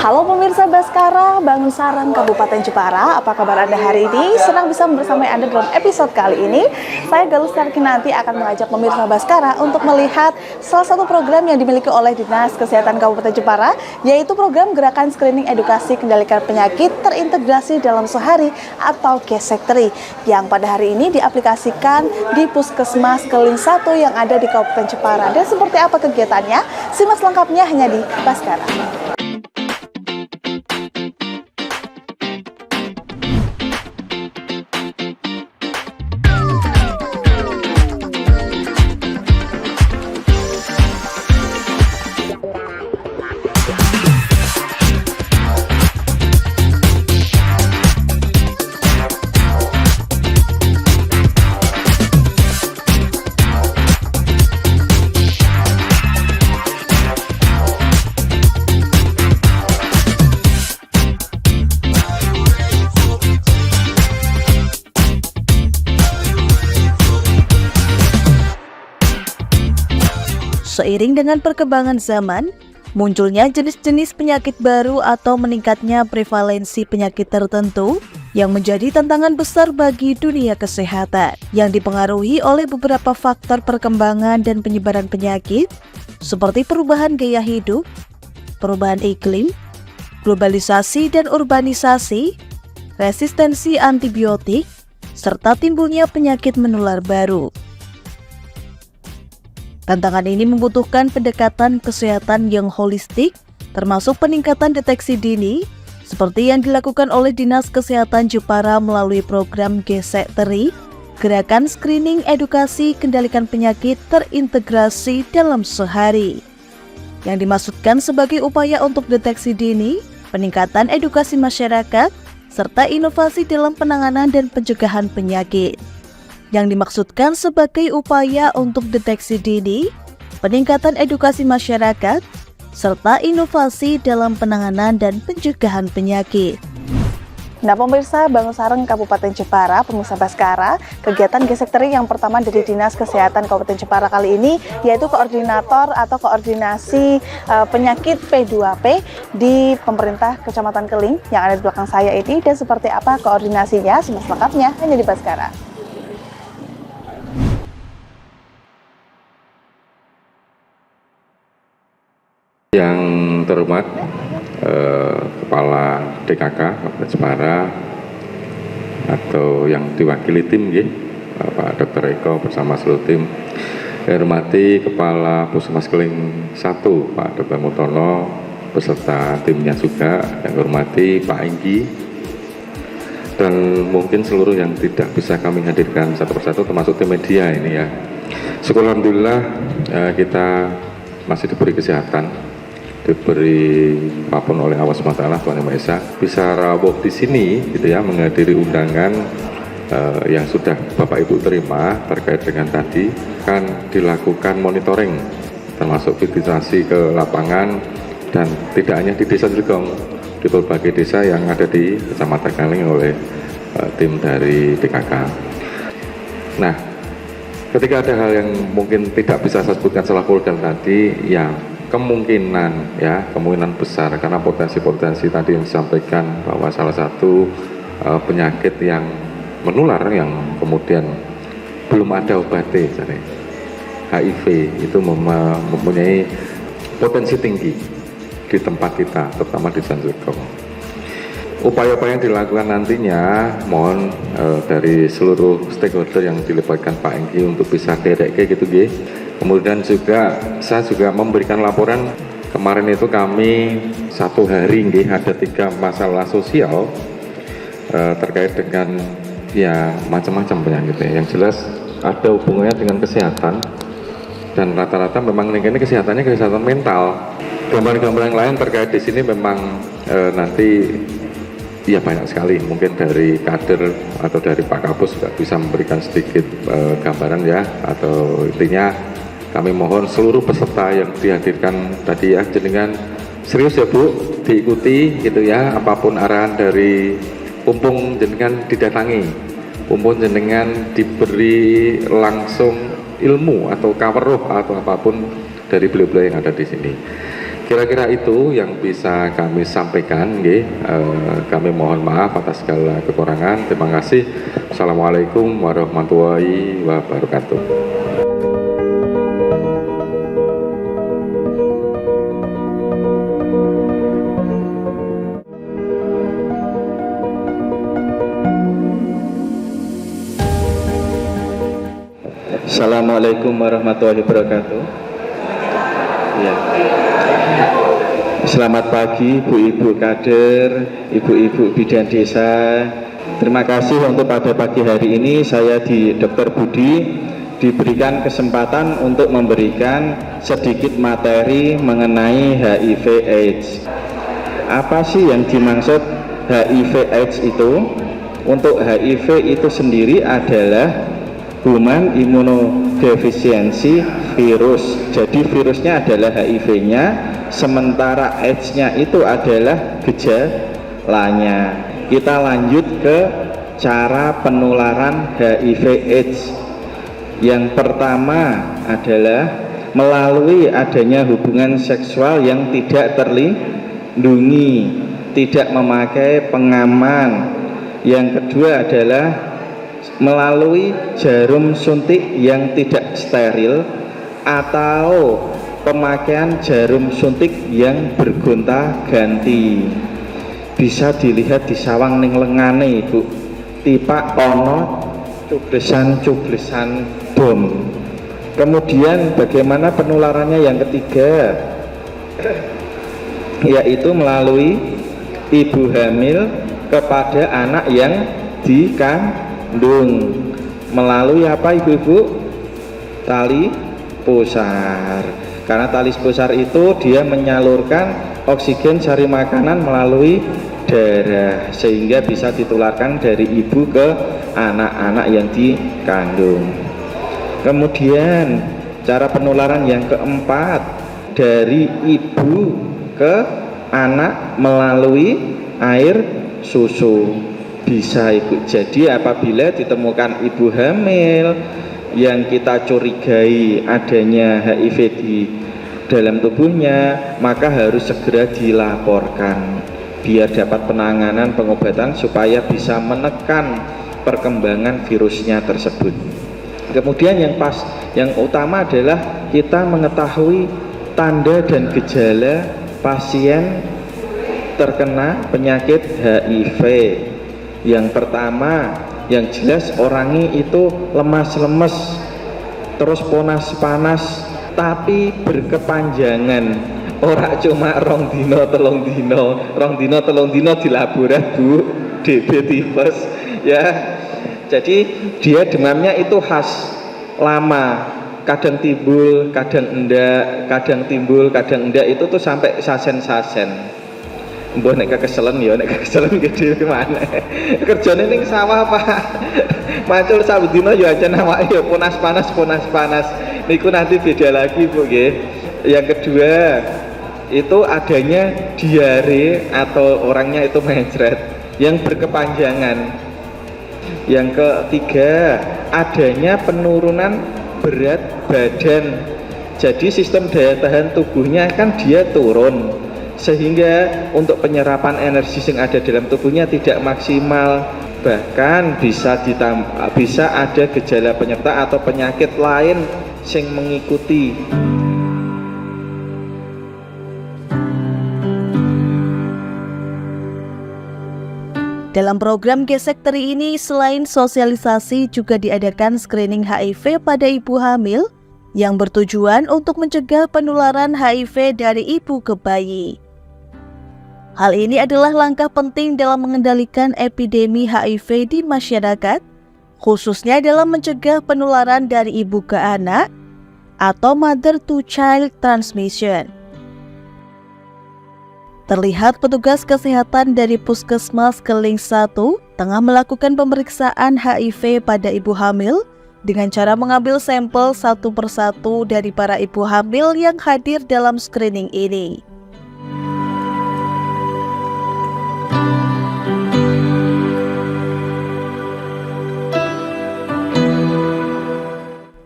Halo pemirsa Baskara, Bangun Sarang Kabupaten Jepara. Apa kabar Anda hari ini? Senang bisa bersama Anda dalam episode kali ini. Saya Galus Kinanti akan mengajak pemirsa Baskara untuk melihat salah satu program yang dimiliki oleh Dinas Kesehatan Kabupaten Jepara, yaitu program Gerakan Screening Edukasi Kendalikan Penyakit Terintegrasi dalam Sehari atau G-Sectri, yang pada hari ini diaplikasikan di Puskesmas Keling 1 yang ada di Kabupaten Jepara. Dan seperti apa kegiatannya? Simak lengkapnya hanya di Baskara. Seiring dengan perkembangan zaman, munculnya jenis-jenis penyakit baru atau meningkatnya prevalensi penyakit tertentu yang menjadi tantangan besar bagi dunia kesehatan, yang dipengaruhi oleh beberapa faktor perkembangan dan penyebaran penyakit seperti perubahan gaya hidup, perubahan iklim, globalisasi dan urbanisasi, resistensi antibiotik, serta timbulnya penyakit menular baru. Tantangan ini membutuhkan pendekatan kesehatan yang holistik, termasuk peningkatan deteksi dini, seperti yang dilakukan oleh Dinas Kesehatan Jepara melalui program G-Sectri, Gerakan Screening Edukasi Kendalikan Penyakit Terintegrasi dalam Sehari, yang dimaksudkan sebagai upaya untuk deteksi dini, peningkatan edukasi masyarakat, serta inovasi dalam penanganan dan pencegahan penyakit. Yang dimaksudkan sebagai upaya untuk deteksi dini, peningkatan edukasi masyarakat, serta inovasi dalam penanganan dan pencegahan penyakit. Nah pemirsa Bangun Sarang Kabupaten Jepara, pemirsa Baskara, kegiatan G-Sectri yang pertama dari Dinas Kesehatan Kabupaten Jepara kali ini yaitu koordinator atau koordinasi penyakit P2P di pemerintah Kecamatan Keling yang ada di belakang saya ini. Dan seperti apa koordinasinya, simak lengkapnya hanya di Baskara. Yang terhormat Kepala DKK Kabupaten Jepara atau yang diwakili tim Pak Dr. Eko bersama seluruh tim, yang hormati Kepala Puskesmas Keling 1 Pak Dr. Mutono beserta timnya juga, yang hormati Pak Enggi, dan mungkin seluruh yang tidak bisa kami hadirkan satu persatu termasuk tim media ini ya. Syukur alhamdulillah kita masih diberi kesehatan, diberi apapun oleh Allah SWT, Tuhan Yang Maha Esa, bisa rawuh di sini gitu ya, menghadiri undangan yang sudah Bapak Ibu terima terkait dengan tadi. Kan dilakukan monitoring termasuk visitasi ke lapangan, dan tidak hanya di Desa Jregong, di berbagai desa yang ada di Kecamatan Keling oleh tim dari DKK. Nah, ketika ada hal yang mungkin tidak bisa saya sebutkan secara vulgar tadi, ya kemungkinan besar karena potensi-potensi tadi yang disampaikan bahwa salah satu penyakit yang menular yang kemudian belum ada obatnya, HIV itu mempunyai potensi tinggi di tempat kita, terutama di Sanjurgong. Upaya-upaya yang dilakukan nantinya mohon dari seluruh stakeholder yang dilibatkan Pak Enggi untuk bisa kayak gitu Kemudian juga saya juga memberikan laporan kemarin itu kami satu hari ada 3 masalah sosial terkait dengan ya macam-macam penyakitnya. Yang jelas ada hubungannya dengan kesehatan, dan rata-rata memang ini kesehatan mental. Gambar-gambar yang lain terkait di sini memang nanti ya banyak sekali, mungkin dari kader atau dari Pak Kapus juga bisa memberikan sedikit gambaran ya, atau intinya kami mohon seluruh peserta yang dihadirkan tadi ya, jenengan serius ya Bu, diikuti gitu ya, apapun arahan dari Pumpung jenengan didatangi, Pumpung jenengan diberi langsung ilmu atau kaweruh atau apapun dari beliau-beliau yang ada di sini. Kira-kira itu yang bisa kami sampaikan, nggih. Kami mohon maaf atas segala kekurangan. Terima kasih. Assalamualaikum warahmatullahi wabarakatuh. Assalamualaikum warahmatullahi wabarakatuh. Ya. Selamat pagi ibu-ibu kader, ibu-ibu bidan desa. Terima kasih untuk pada pagi hari ini saya di Dr. Budi diberikan kesempatan untuk memberikan sedikit materi mengenai HIV/AIDS. Apa sih yang dimaksud HIV/AIDS itu? Untuk HIV itu sendiri adalah Human Immunodeficiency Virus. Jadi virusnya adalah HIV-nya, sementara AIDS-nya itu adalah gejalanya. Kita lanjut ke cara penularan HIV/AIDS. Yang pertama adalah melalui adanya hubungan seksual yang tidak terlindungi, tidak memakai pengaman. Yang kedua adalah melalui jarum suntik yang tidak steril atau pemakaian jarum suntik yang bergonta-ganti. Bisa dilihat di sawang ning lengane Ibu, tipak ono cublesan bom. Kemudian bagaimana penularannya yang ketiga, yaitu melalui ibu hamil kepada anak yang dikandung melalui apa ibu-ibu? Tali pusar. Karena tali pusar itu dia menyalurkan oksigen sari makanan melalui darah sehingga bisa ditularkan dari ibu ke anak-anak yang dikandung. Kemudian cara penularan yang keempat, dari ibu ke anak melalui air susu. Bisa ibu. Jadi apabila ditemukan ibu hamil yang kita curigai adanya HIV di dalam tubuhnya, maka harus segera dilaporkan biar dapat penanganan pengobatan supaya bisa menekan perkembangan virusnya tersebut. Kemudian yang utama adalah kita mengetahui tanda dan gejala pasien terkena penyakit HIV. Yang pertama, yang jelas orangnya itu lemas-lemes, terus panas, tapi berkepanjangan. Ora cuma rong dino telung dino di laborat Bu, DB tipes ya. Jadi dia demamnya itu khas, lama, kadang timbul, kadang enggak, kadang timbul, kadang enggak, itu tuh sampai sasen-sasen. Mbah nek keselen ya, nek keselen gede mana. Kerjane ning sawah Pak. Macul saben dina ya aja awake ya panas. Niku nanti beda lagi Bu nggih. Yang kedua, itu adanya diare atau orangnya itu mencret yang berkepanjangan. Yang ketiga, adanya penurunan berat badan. Jadi sistem daya tahan tubuhnya kan dia turun, sehingga untuk penyerapan energi yang ada dalam tubuhnya tidak maksimal, bahkan bisa ada gejala penyerta atau penyakit lain yang mengikuti. Dalam program Gesek Teri ini, selain sosialisasi juga diadakan screening HIV pada ibu hamil yang bertujuan untuk mencegah penularan HIV dari ibu ke bayi. Hal ini adalah langkah penting dalam mengendalikan epidemi HIV di masyarakat, khususnya dalam mencegah penularan dari ibu ke anak atau mother to child transmission. Terlihat petugas kesehatan dari Puskesmas Keling 1 tengah melakukan pemeriksaan HIV pada ibu hamil dengan cara mengambil sampel satu persatu dari para ibu hamil yang hadir dalam screening ini.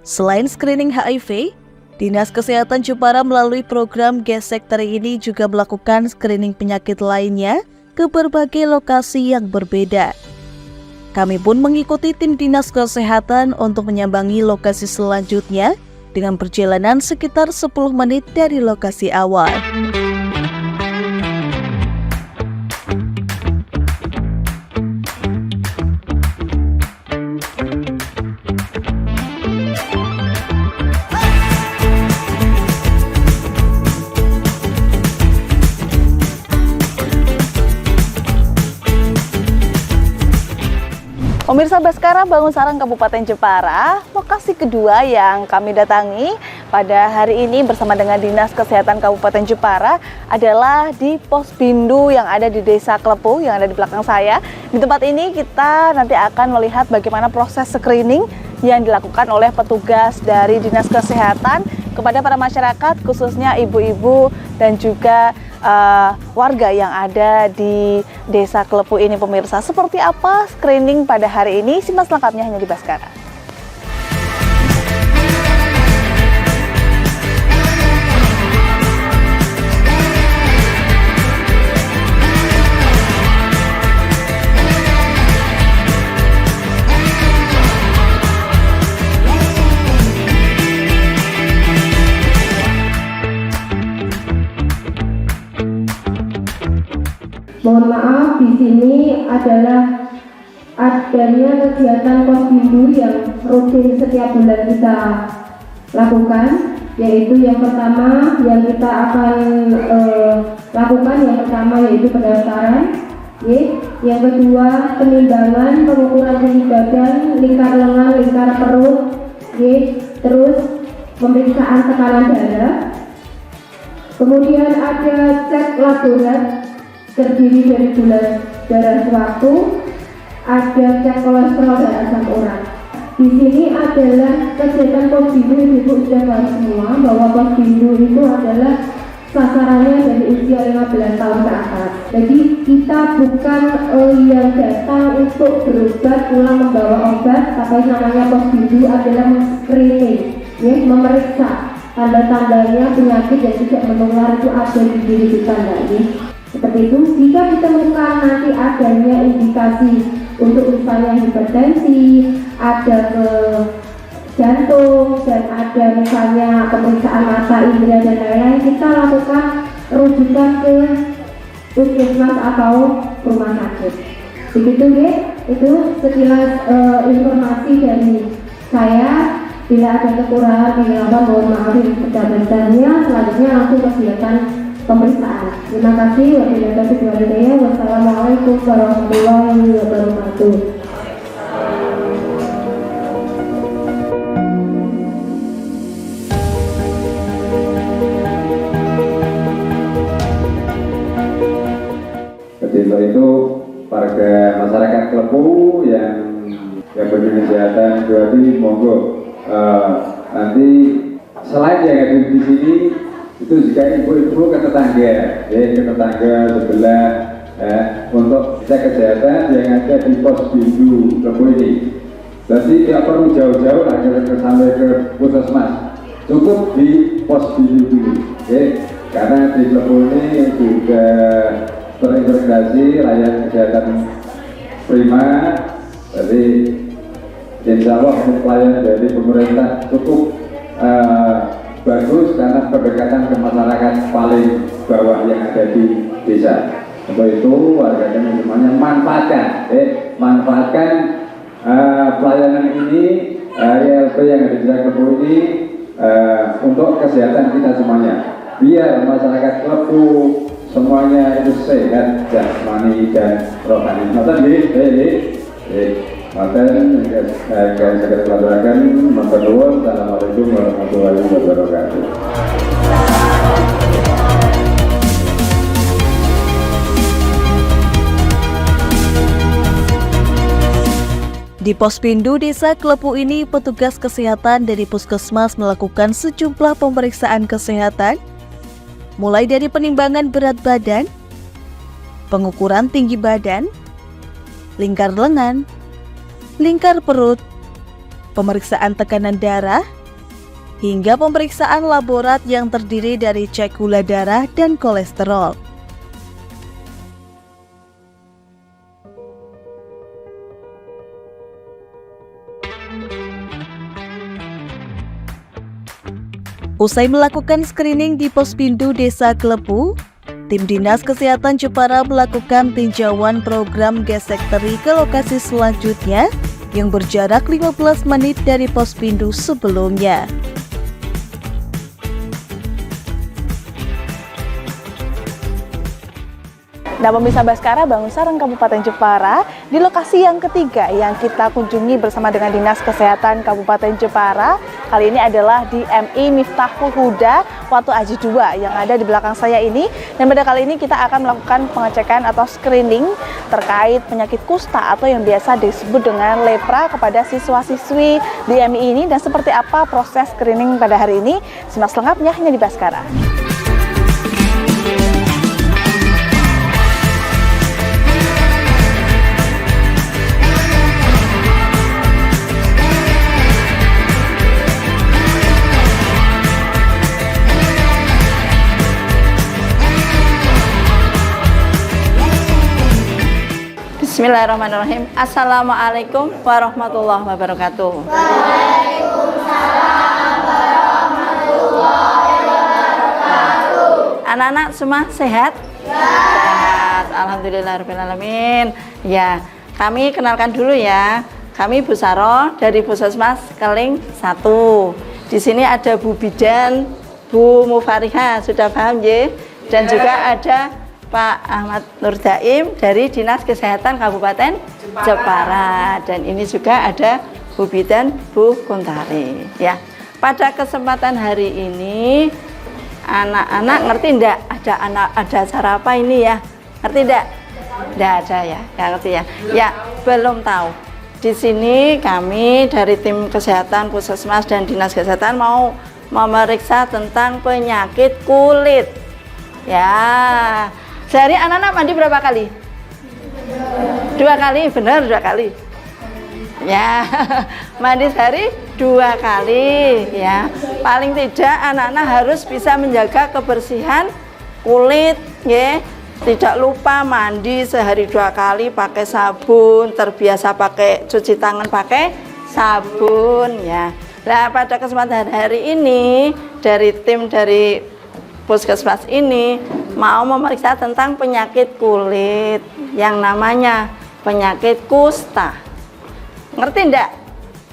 Selain screening HIV, Dinas Kesehatan Jepara melalui program Gesek Teri ini juga melakukan screening penyakit lainnya ke berbagai lokasi yang berbeda. Kami pun mengikuti tim Dinas Kesehatan untuk menyambangi lokasi selanjutnya dengan perjalanan sekitar 10 menit dari lokasi awal. Pemirsa Baskara Bangun Sarang Kabupaten Jepara, lokasi kedua yang kami datangi pada hari ini bersama dengan Dinas Kesehatan Kabupaten Jepara adalah di Pospindu yang ada di Desa Klepu yang ada di belakang saya. Di tempat ini kita nanti akan melihat bagaimana proses screening yang dilakukan oleh petugas dari Dinas Kesehatan kepada para masyarakat, khususnya ibu-ibu dan juga warga yang ada di Desa Klepu ini, pemirsa. Seperti apa screening pada hari ini? Simak selengkapnya hanya di Baskara. Mohon maaf, di sini adalah adanya kegiatan Pospindu yang rutin setiap bulan kita lakukan, yaitu yang pertama yang kita akan lakukan yang pertama yaitu pendaftaran, yang kedua penimbangan, pengukuran tinggi badan, lingkar lengan, lingkar perut, terus pemeriksaan tekanan darah, kemudian ada cek laboratorium terdiri dari gula darah suatu, ada cek kolesterol dan asam urat. Di sini adalah kegiatan Pospindu, ibu sudah tahu semua bahwa Pospindu itu adalah sasarannya dari usia 15 tahun ke atas. Jadi kita bukan yang datang untuk berobat pulang membawa obat, tapi namanya Pospindu adalah screening, memeriksa tanda-tandanya penyakit yang tidak menular itu ada di diri kita, Seperti itu, jika ditemukan nanti adanya indikasi untuk misalnya hipertensi, ada ke jantung, dan ada misalnya pemeriksaan mata, indera dan lain-lain, kita lakukan rujukan ke puskesmas atau rumah sakit. Begitu itu sekilas informasi dari saya. Bila ada kekurangan mohon maaf yang sebesar-besarnya. Selanjutnya langsung kegiatan pemeriksaan. Terima kasih. Wassalamualaikum warahmatullahi wabarakatuh. Untuk itu warga masyarakat Klepu yang berdiri kesehatan berarti monggo nanti selain yang ada di sini itu juga ibu-ibu ke tetangga, sebelah untuk cek kesehatan yang ada di Pospindu Klepu ini. Jadi tidak perlu jauh-jauh lah sampai ke puskesmas, cukup di Pospindu dulu, karena di Klepu ini juga terintegrasi layanan kesehatan prima. Jadi insya Allah pelayanan dari pemerintah cukup bagus karena pendekatan ke masyarakat paling bawah yang ada di desa. Untuk itu warga kami semuanya manfaatkan pelayanan ini, ILP yang ada di desa Klepu ini untuk kesehatan kita semuanya. Biar masyarakat Klepu semuanya itu sehat jasmani dan rohani. Akan saya kelabarkan. Assalamualaikum warahmatullahi wabarakatuh. Di Pospindu Desa Klepu ini, petugas kesehatan dari puskesmas melakukan sejumlah pemeriksaan kesehatan, mulai dari penimbangan berat badan, pengukuran tinggi badan, lingkar lengan, lingkar perut, pemeriksaan tekanan darah, hingga pemeriksaan laborat yang terdiri dari cek gula darah dan kolesterol. Usai melakukan screening di Pospindu Desa Klepu, tim Dinas Kesehatan Jepara melakukan tinjauan program gesek teri ke lokasi selanjutnya yang berjarak 15 menit dari Pospindu sebelumnya. Nah, pemirsa Baskara, Bangun Sareng Kabupaten Jepara, di lokasi yang ketiga yang kita kunjungi bersama dengan Dinas Kesehatan Kabupaten Jepara, kali ini adalah di MI Miftahul Huda Watu Aji 2 yang ada di belakang saya ini. Dan pada kali ini kita akan melakukan pengecekan atau screening terkait penyakit kusta atau yang biasa disebut dengan lepra kepada siswa-siswi di MI ini. Dan seperti apa proses screening pada hari ini? Simak selengkapnya hanya di Baskara. Bismillahirrahmanirrahim. Assalamualaikum warahmatullahi wabarakatuh. Waalaikumsalam warahmatullahi wabarakatuh. Anak-anak semua sehat? Sehat. Alhamdulillahirrahmanirrahim. Ya, kami kenalkan dulu ya. Kami Bu Saro dari Puskesmas Keling 1. Di sini ada Bu Bidan, Bu Mufariha, sudah paham ya? Dan juga ada Pak Ahmad Nurdaim dari Dinas Kesehatan Kabupaten Jepara. Dan ini juga ada Bu Bidan, Bu Kuntari. Ya, pada kesempatan hari ini anak-anak ngerti enggak ada acara apa ini ya? Ngerti enggak? Enggak ada ya? Enggak ngerti ya? Ya, belum tahu. Di sini kami dari tim kesehatan Puskesmas dan Dinas Kesehatan mau memeriksa tentang penyakit kulit. Ya. Sehari anak-anak mandi berapa kali? 2 kali, benar 2 kali. Ya, mandi sehari 2 kali ya. Paling tidak anak-anak harus bisa menjaga kebersihan kulit ya. Tidak lupa mandi sehari 2 kali pakai sabun, terbiasa pakai cuci tangan pakai sabun ya. Nah, pada kesempatan hari ini dari tim dari Puskesmas ini mau memeriksa tentang penyakit kulit yang namanya penyakit kusta. Ngerti enggak?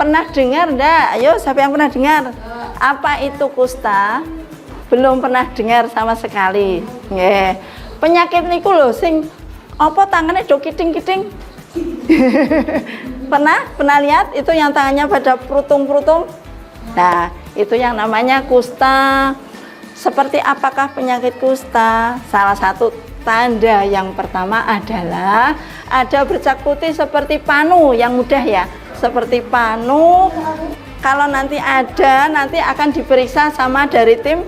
Pernah dengar enggak? Ayo, siapa yang pernah dengar? Apa itu kusta? Belum pernah dengar sama sekali. Nggih. Penyakit niku lho sing apa tangannya do kiting-kiting. Pernah lihat itu yang tangannya pada prutung-prutung? Nah, itu yang namanya kusta. Seperti apakah penyakit kusta? Salah satu tanda yang pertama adalah ada bercak putih seperti panu, yang mudah ya, seperti panu. Kalau nanti ada, nanti akan diperiksa sama dari tim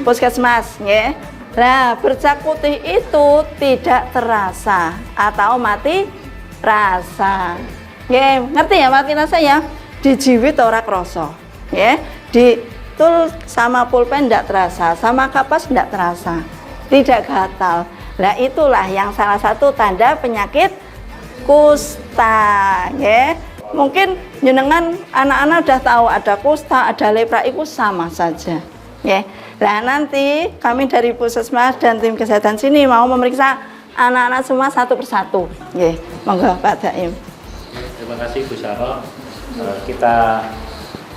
Puskesmas ya. Nah, bercak putih itu tidak terasa atau mati rasa. Ya, ngerti ya mati rasa ya? Dijiwit ora kroso. Ya, tul sama pulpen tidak terasa, sama kapas tidak terasa, tidak gatal. Nah, itulah yang salah satu tanda penyakit kusta ya. Mungkin jenengan anak-anak udah tahu ada kusta, ada lepra, itu sama saja ya. Nah, nanti kami dari Puskesmas dan tim kesehatan sini mau memeriksa anak-anak semua satu persatu ya. Monggo Pak Daim. Terima kasih Bu Saro. Kita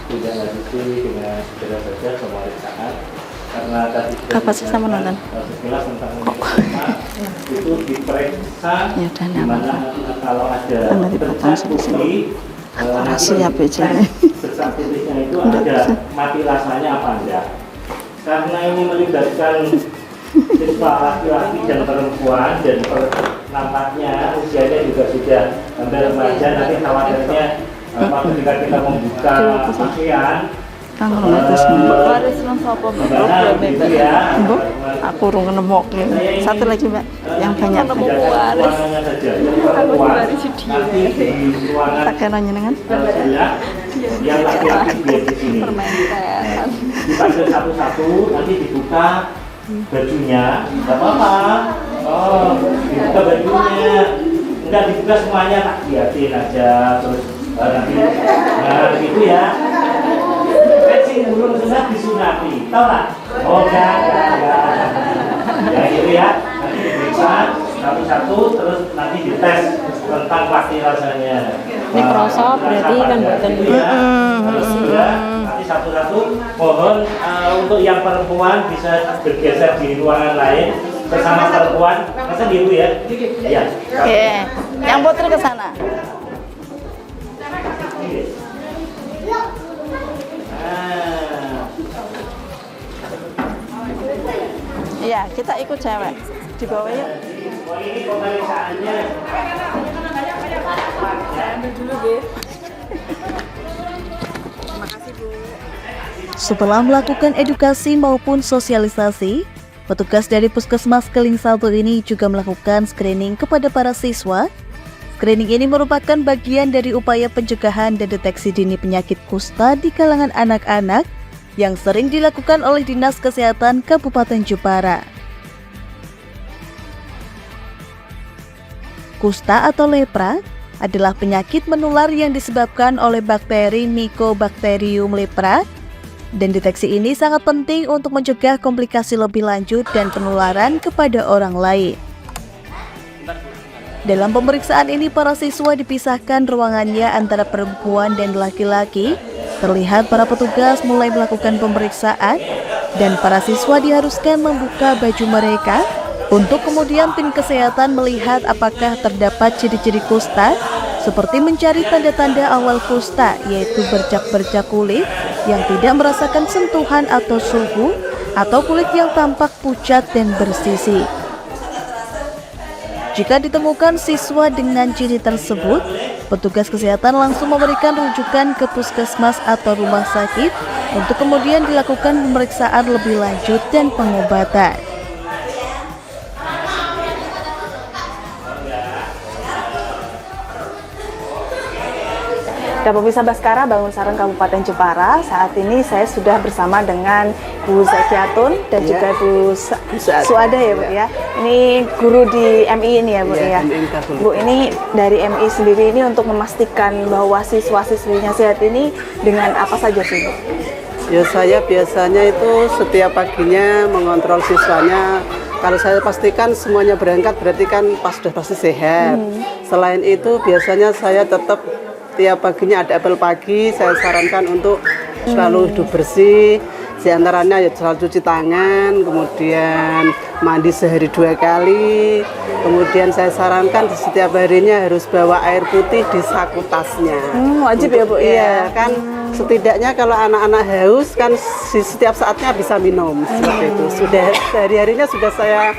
tidak lanjuti dengan segera saja pemeriksaan karena tadi kapasitas menonton sekilas tentang itu diperiksa ya, di mana kalau ada bercak putih bercak putihnya itu ada mati rasanya apa enggak, karena ini melibatkan siswa laki-laki dan perempuan dan nampaknya usianya juga sudah hampir remaja, nanti khawatirnya ketika kita membuka pakaian aku urung nemu. Satu lagi Mbak, yang banyak pakai nanya dengan yang laki-laki biar di sini. Nah, dipanggil satu-satu, nanti dibuka bajunya, nggak apa-apa. Oh, dibuka bajunya, enggak dibuka semuanya, tak liatin aja, terus nanti, nah gitu ya. Kan sih belum sunat disunati, tau lah? Oh enggak. Ya gitu ya, nanti diperiksa satu-satu, terus nanti dites tentang pasti rasanya. Ini kerasa berarti kan buatan Nanti satu-satu, mohon untuk yang perempuan bisa bergeser di ruangan lain bersama perempuan, masa ibu ya? Iya. Oke, yang putri ke sana. Iya, kita ikut cewek. Di bawah yuk. Ini pemeriksaannya. Setelah melakukan edukasi maupun sosialisasi, petugas dari Puskesmas Keling 1 ini juga melakukan screening kepada para siswa. Screening ini merupakan bagian dari upaya pencegahan dan deteksi dini penyakit kusta di kalangan anak-anak yang sering dilakukan oleh Dinas Kesehatan Kabupaten Jepara. Kusta atau lepra adalah penyakit menular yang disebabkan oleh bakteri Mycobacterium lepra, dan deteksi ini sangat penting untuk mencegah komplikasi lebih lanjut dan penularan kepada orang lain. Dalam pemeriksaan ini, para siswa dipisahkan ruangannya antara perempuan dan laki-laki. Terlihat para petugas mulai melakukan pemeriksaan, dan para siswa diharuskan membuka baju mereka untuk kemudian tim kesehatan melihat apakah terdapat ciri-ciri kusta, seperti mencari tanda-tanda awal kusta, yaitu bercak-bercak kulit yang tidak merasakan sentuhan atau suhu, atau kulit yang tampak pucat dan bersisi. Jika ditemukan siswa dengan ciri tersebut, petugas kesehatan langsung memberikan rujukan ke puskesmas atau rumah sakit untuk kemudian dilakukan pemeriksaan lebih lanjut dan pengobatan. Pemirsa Baskara Bangun Sareng Kabupaten Jepara, saat ini saya sudah bersama dengan Bu Zakiatun dan juga Bu Suada ya Bu ya. Ini guru di MI ini ya Bu ya. Bu, ini dari MI sendiri ini untuk memastikan bahwa siswa-siswinya sehat ini dengan apa saja sih Bu? Ya, saya biasanya itu setiap paginya mengontrol siswanya. Kalau saya pastikan semuanya berangkat berarti kan sudah pasti sehat. Selain itu biasanya saya tetap tiap paginya ada apel pagi, saya sarankan untuk selalu hidup bersih. Di antaranya ya selalu cuci tangan, kemudian mandi sehari 2 kali. Kemudian saya sarankan setiap harinya harus bawa air putih di saku tasnya. Wajib ya Bu ya? Iya kan, setidaknya kalau anak-anak haus kan setiap saatnya bisa minum. Seperti itu. Sudah sehari-harinya sudah saya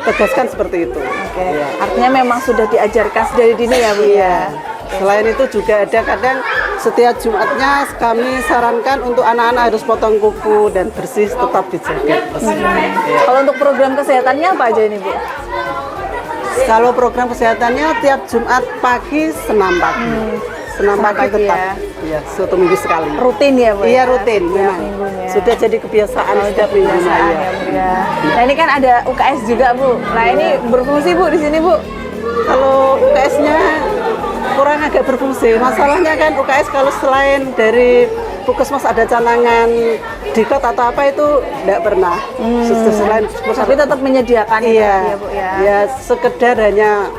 tegaskan seperti itu. Oke. Ya. Artinya memang sudah diajarkan dari dini ya Bu ya? Selain itu juga ada kadang setiap Jumatnya kami sarankan untuk anak-anak harus potong kuku dan bersih tetap dijaga. Kalau untuk program kesehatannya apa aja ini Bu? Kalau program kesehatannya tiap Jumat pagi senam pagi. Senam pagi tetap. Ya, 1 minggu sekali. Rutin ya Bu? Iya rutin memang. Sudah jadi kebiasaan setiap minggu saya. Ya. Nah ini kan ada UKS juga Bu. Nah ini berfungsi Bu di sini Bu? Kalau UKS-nya kurang agak berfungsi. Masalahnya kan UKS kalau selain dari Puskesmas ada canangan dikot atau apa itu tidak pernah. Selain tapi tetap menyediakan iya, ya Bu ya. Ya sekedar hanya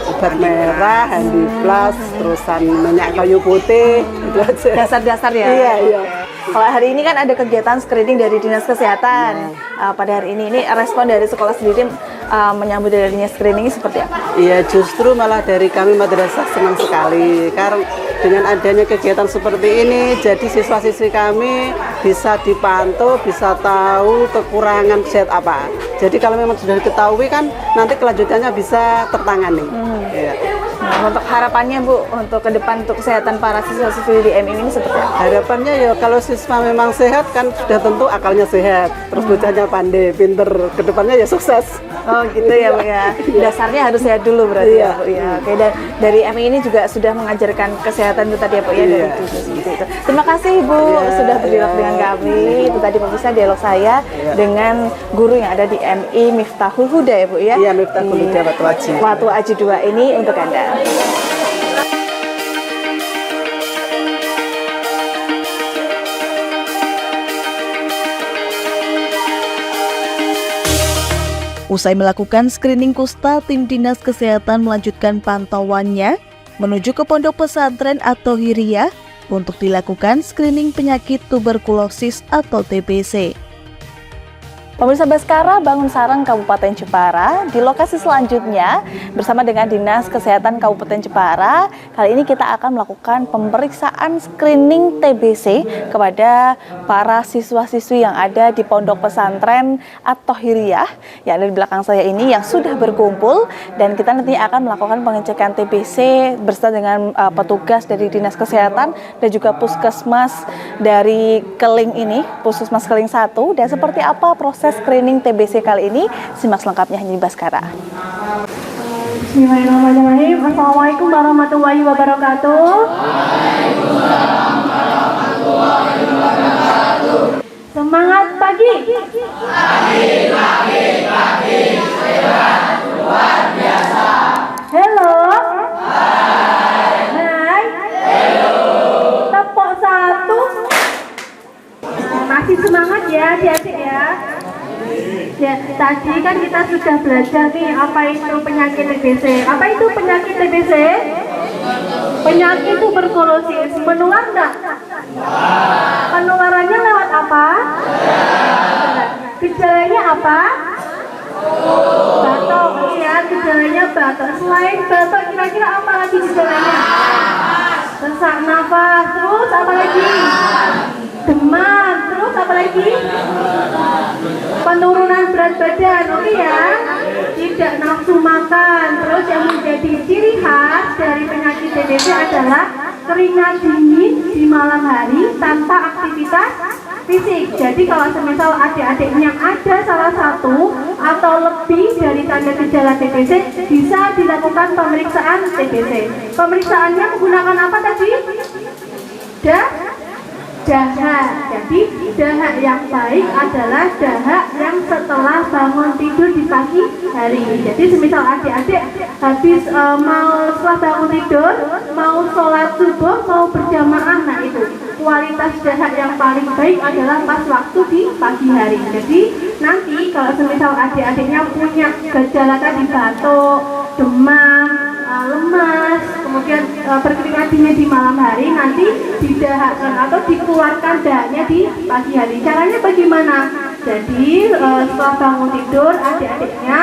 obat merah, Handiplas, terusan minyak kayu putih, itu aja. Dasar-dasar ya. Iya, iya. Kalau hari ini kan ada kegiatan screening dari Dinas Kesehatan. Pada hari ini respon dari sekolah sendiri menyambut adanya screening seperti apa? Iya, justru malah dari kami madrasah senang sekali karena dengan adanya kegiatan seperti ini, jadi siswa-siswi kami bisa dipantau, bisa tahu kekurangan sehat apa. Jadi kalau memang sudah diketahui kan nanti kelanjutannya bisa tertangani. Nah Nah, untuk harapannya Bu, untuk ke depan untuk kesehatan para siswa-siswi di MIM ini seperti apa? Harapannya ya kalau siswa memang sehat kan sudah tentu akalnya sehat, terus bocahnya pandai, pinter, kedepannya ya sukses. Oh gitu ya Bu ya. Dasarnya harus sehat dulu berarti ya Bu ya. Oke, dan dari MI ini juga sudah mengajarkan kesehatan itu tadi ya Bu ya, dari itu seperti itu. Terima kasih Bu sudah berdialog dengan kami. Itu tadi pemirsa dialog saya dengan guru yang ada di MI Miftahul Huda ya Bu ya. Iya, Miftahul Huda Watu Aji 2 ini untuk Anda. Usai melakukan screening kusta, tim Dinas Kesehatan melanjutkan pantauannya menuju ke pondok pesantren atau Hiriyah untuk dilakukan screening penyakit tuberkulosis atau TBC. Pemirsa Baskara Bangun Sarang Kabupaten Jepara, di lokasi selanjutnya bersama dengan Dinas Kesehatan Kabupaten Jepara, kali ini kita akan melakukan pemeriksaan screening TBC kepada para siswa-siswi yang ada di pondok pesantren atau Hiriyah yang ada di belakang saya ini yang sudah berkumpul, dan kita nanti akan melakukan pengecekan TBC bersama dengan petugas dari Dinas Kesehatan dan juga Puskesmas dari Keling ini, Puskesmas Keling 1, dan seperti apa proses screening TBC kali ini, simak selengkapnya hanya di Baskara. Bismillahirrahmanirrahim. Assalamualaikum warahmatullahi wabarakatuh. Semangat pagi. Pagi. Luar biasa. Hello. Hai. Hello. Tepuk satu. Masih semangat ya, adik-adik ya. Ya, tadi kan kita sudah belajar nih apa itu penyakit TBC. Apa itu penyakit TBC? Penyakit tuberkulosis. Menular enggak? Penularannya lewat apa? Gejalanya apa? Batuk. Iya, gejalanya batuk. Selain batuk, kira-kira apa lagi gejalanya? Sesak nafas. Terus apa lagi? Demam. Terus apa lagi? Penurunan berat badan, oke ya. Tidak nafsu makan. Terus yang menjadi ciri khas dari penyakit TBC adalah keringat dingin di malam hari tanpa aktivitas fisik. Jadi kalau semisal adik-adiknya ada salah satu atau lebih dari tanda gejala TBC, bisa dilakukan pemeriksaan TBC. Pemeriksaannya menggunakan apa tadi? Dahak. Jadi dahak yang baik adalah dahak yang setelah bangun tidur di pagi hari. Jadi semisal adik-adik habis mau setelah bangun tidur, mau sholat subuh, mau berjamaah, nah itu kualitas dahak yang paling baik adalah pas waktu di pagi hari. Jadi nanti kalau semisal adik-adiknya punya gejala tadi batuk, demam, lemas, kemudian berkeringat dingin di malam hari, nanti didahakkan atau dikeluarkan dahaknya di pagi hari. Caranya bagaimana? Jadi setelah bangun tidur, adik-adiknya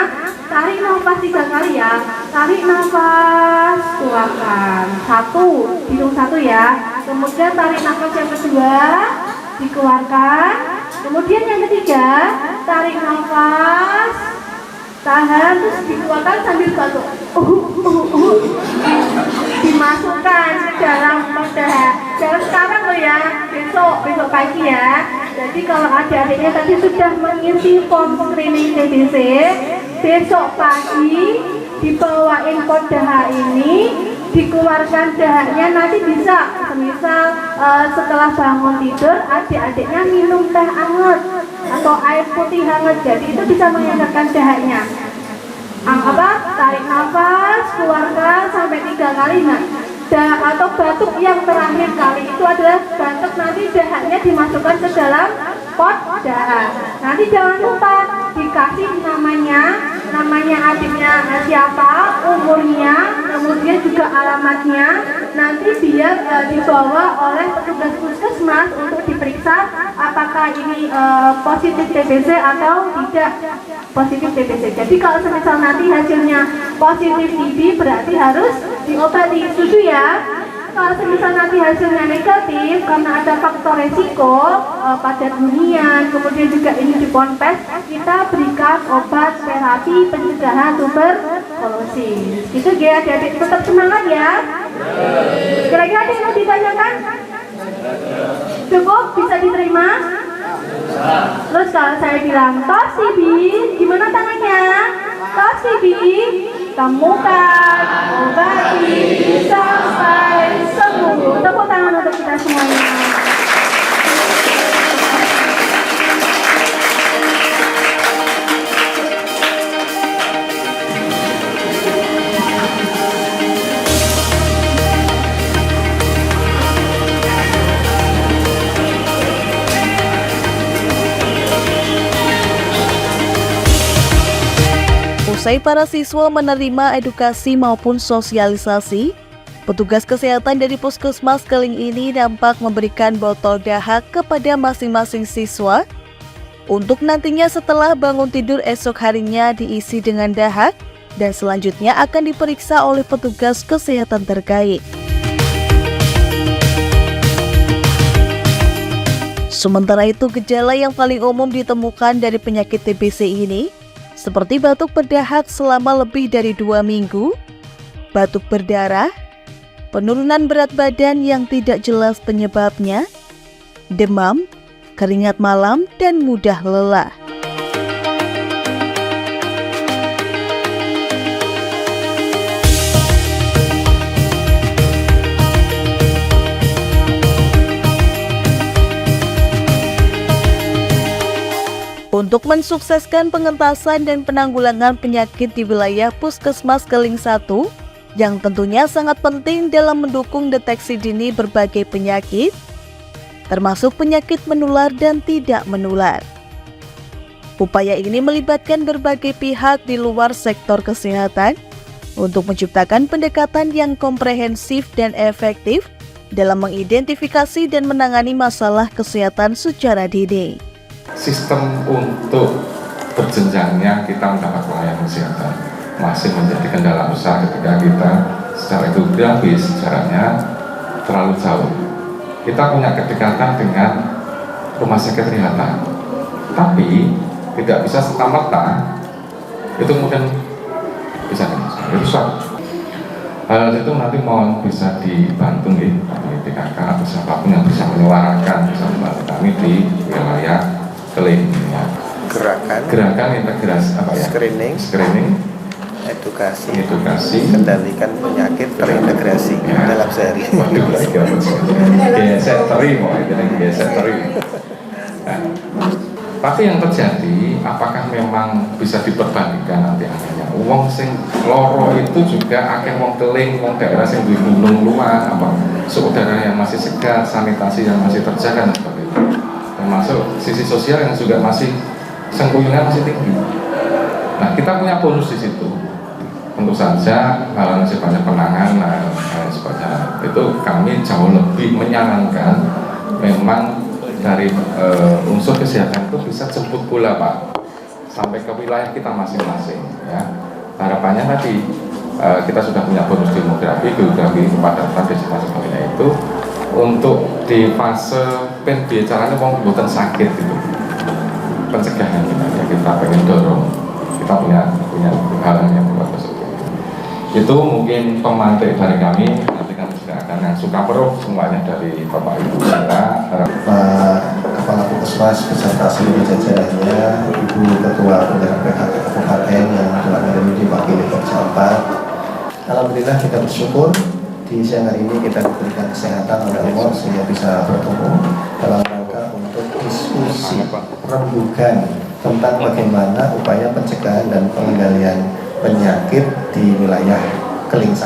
tarik nafas 3 kali ya. Tarik nafas, keluarkan. 1, hidung 1 ya. Kemudian tarik nafas yang kedua, dikeluarkan. Kemudian yang ketiga, tarik nafas, tahan, terus dikeluarkan sambil batuk. Dimasukkan ke dalam dahak. Jangan sekarang loh ya, besok pagi ya. Jadi kalau adik-adiknya tadi sudah mengisi form screening TBC, besok pagi dibawain pot dahak ini, dikeluarkan dahaknya, nanti bisa semisal setelah bangun tidur adik-adiknya minum teh hangat atau air putih hangat, jadi itu bisa menghangatkan dahaknya. Tarik nafas, keluarkan sampai 3 kali. Nah, atau batuk yang terakhir kali itu adalah batuk, nanti dahaknya dimasukkan ke dalam pot dahak. Nanti jangan lupa dikasih namanya adiknya siapa, umurnya, kemudian juga alamatnya. Nanti biar dibawa oleh petugas puskesmas untuk diperiksa apakah ini positif TBC atau tidak positif TBC. Jadi kalau semisal nanti hasilnya positif TB berarti harus diobati. Setuju ya? kalau semisal nanti hasilnya negatif karena ada faktor resiko pada hunian, kemudian juga ini di ponpes, kita berikan obat terapi pencegahan tuberkulosis. Itu ya, adik-adik tetap semangat ya. Kira-kira ada yang mau ditanyakan? Cukup? Bisa diterima? Terus kalau saya bilang tos Sibi, gimana tangannya? Tos Sibi, temukan, obati, sampai sembuh. Tepuk tangan untuk kita semuanya. Usai para siswa menerima edukasi maupun sosialisasi, petugas kesehatan dari Puskesmas Keling ini nampak memberikan botol dahak kepada masing-masing siswa untuk nantinya setelah bangun tidur esok harinya diisi dengan dahak dan selanjutnya akan diperiksa oleh petugas kesehatan terkait. Sementara itu, gejala yang paling umum ditemukan dari penyakit TBC ini seperti batuk berdahak selama lebih dari 2 minggu, batuk berdarah, penurunan berat badan yang tidak jelas penyebabnya, demam, keringat malam, dan mudah lelah. Untuk mensukseskan pengentasan dan penanggulangan penyakit di wilayah Puskesmas Keling 1, yang tentunya sangat penting dalam mendukung deteksi dini berbagai penyakit, termasuk penyakit menular dan tidak menular. Upaya ini melibatkan berbagai pihak di luar sektor kesehatan untuk menciptakan pendekatan yang komprehensif dan efektif dalam mengidentifikasi dan menangani masalah kesehatan secara dini. Sistem untuk berjenjangnya kita mendapat pelayanan kesehatan masih menjadi kendala besar ketika kita secara geografis jaraknya terlalu jauh. Kita punya kedekatan dengan rumah sakit Trihata, tapi tidak bisa serta-merta itu kemudian bisa itu suatu hal itu nanti mohon bisa dibantu nih dari PKK atau siapapun yang bisa menyuarakan, bisa membantu kami di wilayah Keling ya. Gerakan integrasi apa ya? Screening, edukasi, kendalikan penyakit terintegrasi ya. dalam sehari. Nah, tapi yang terjadi, apakah memang bisa diperbandingkan nanti angkanya? Wong sing loro itu juga akeh wong Keling, wong daerah sing di gunung luar, apa udara yang masih segar, sanitasi yang masih terjaga dan sebagainya. Termasuk sisi sosial yang juga masih sengkuyungnya masih tinggi. Nah, kita punya bonus di situ. Tentu saja hal yang sifatnya penanganan dan sebagainya itu kami jauh lebih menyarankan memang dari unsur kesehatan itu bisa jemput bola Pak sampai ke wilayah kita masing-masing ya. Harapannya tadi kita sudah punya bonus demografi, geografi kepada tradisi sebagainya itu untuk di fase caranya mau buatan sakit itu pencegahan kita pengen dorong, kita punya hal yang buat itu mungkin pemantik dari kami. Nanti kami juga akan yang suka perut semuanya dari Bapak Ibu kita, Pak Kepala Puskesmas beserta seluruh jajarannya, Ibu Ketua Penggerak PKK Kabupaten yang telah hadir di pagi ini bersahabat. Alhamdulillah kita bersyukur di siang hari ini kita diberikan kesehatan oleh Allah sehingga bisa bertemu dalam rangka untuk diskusi rembugan tentang bagaimana upaya pencegahan dan pengendalian penyakit di wilayah Keling 1.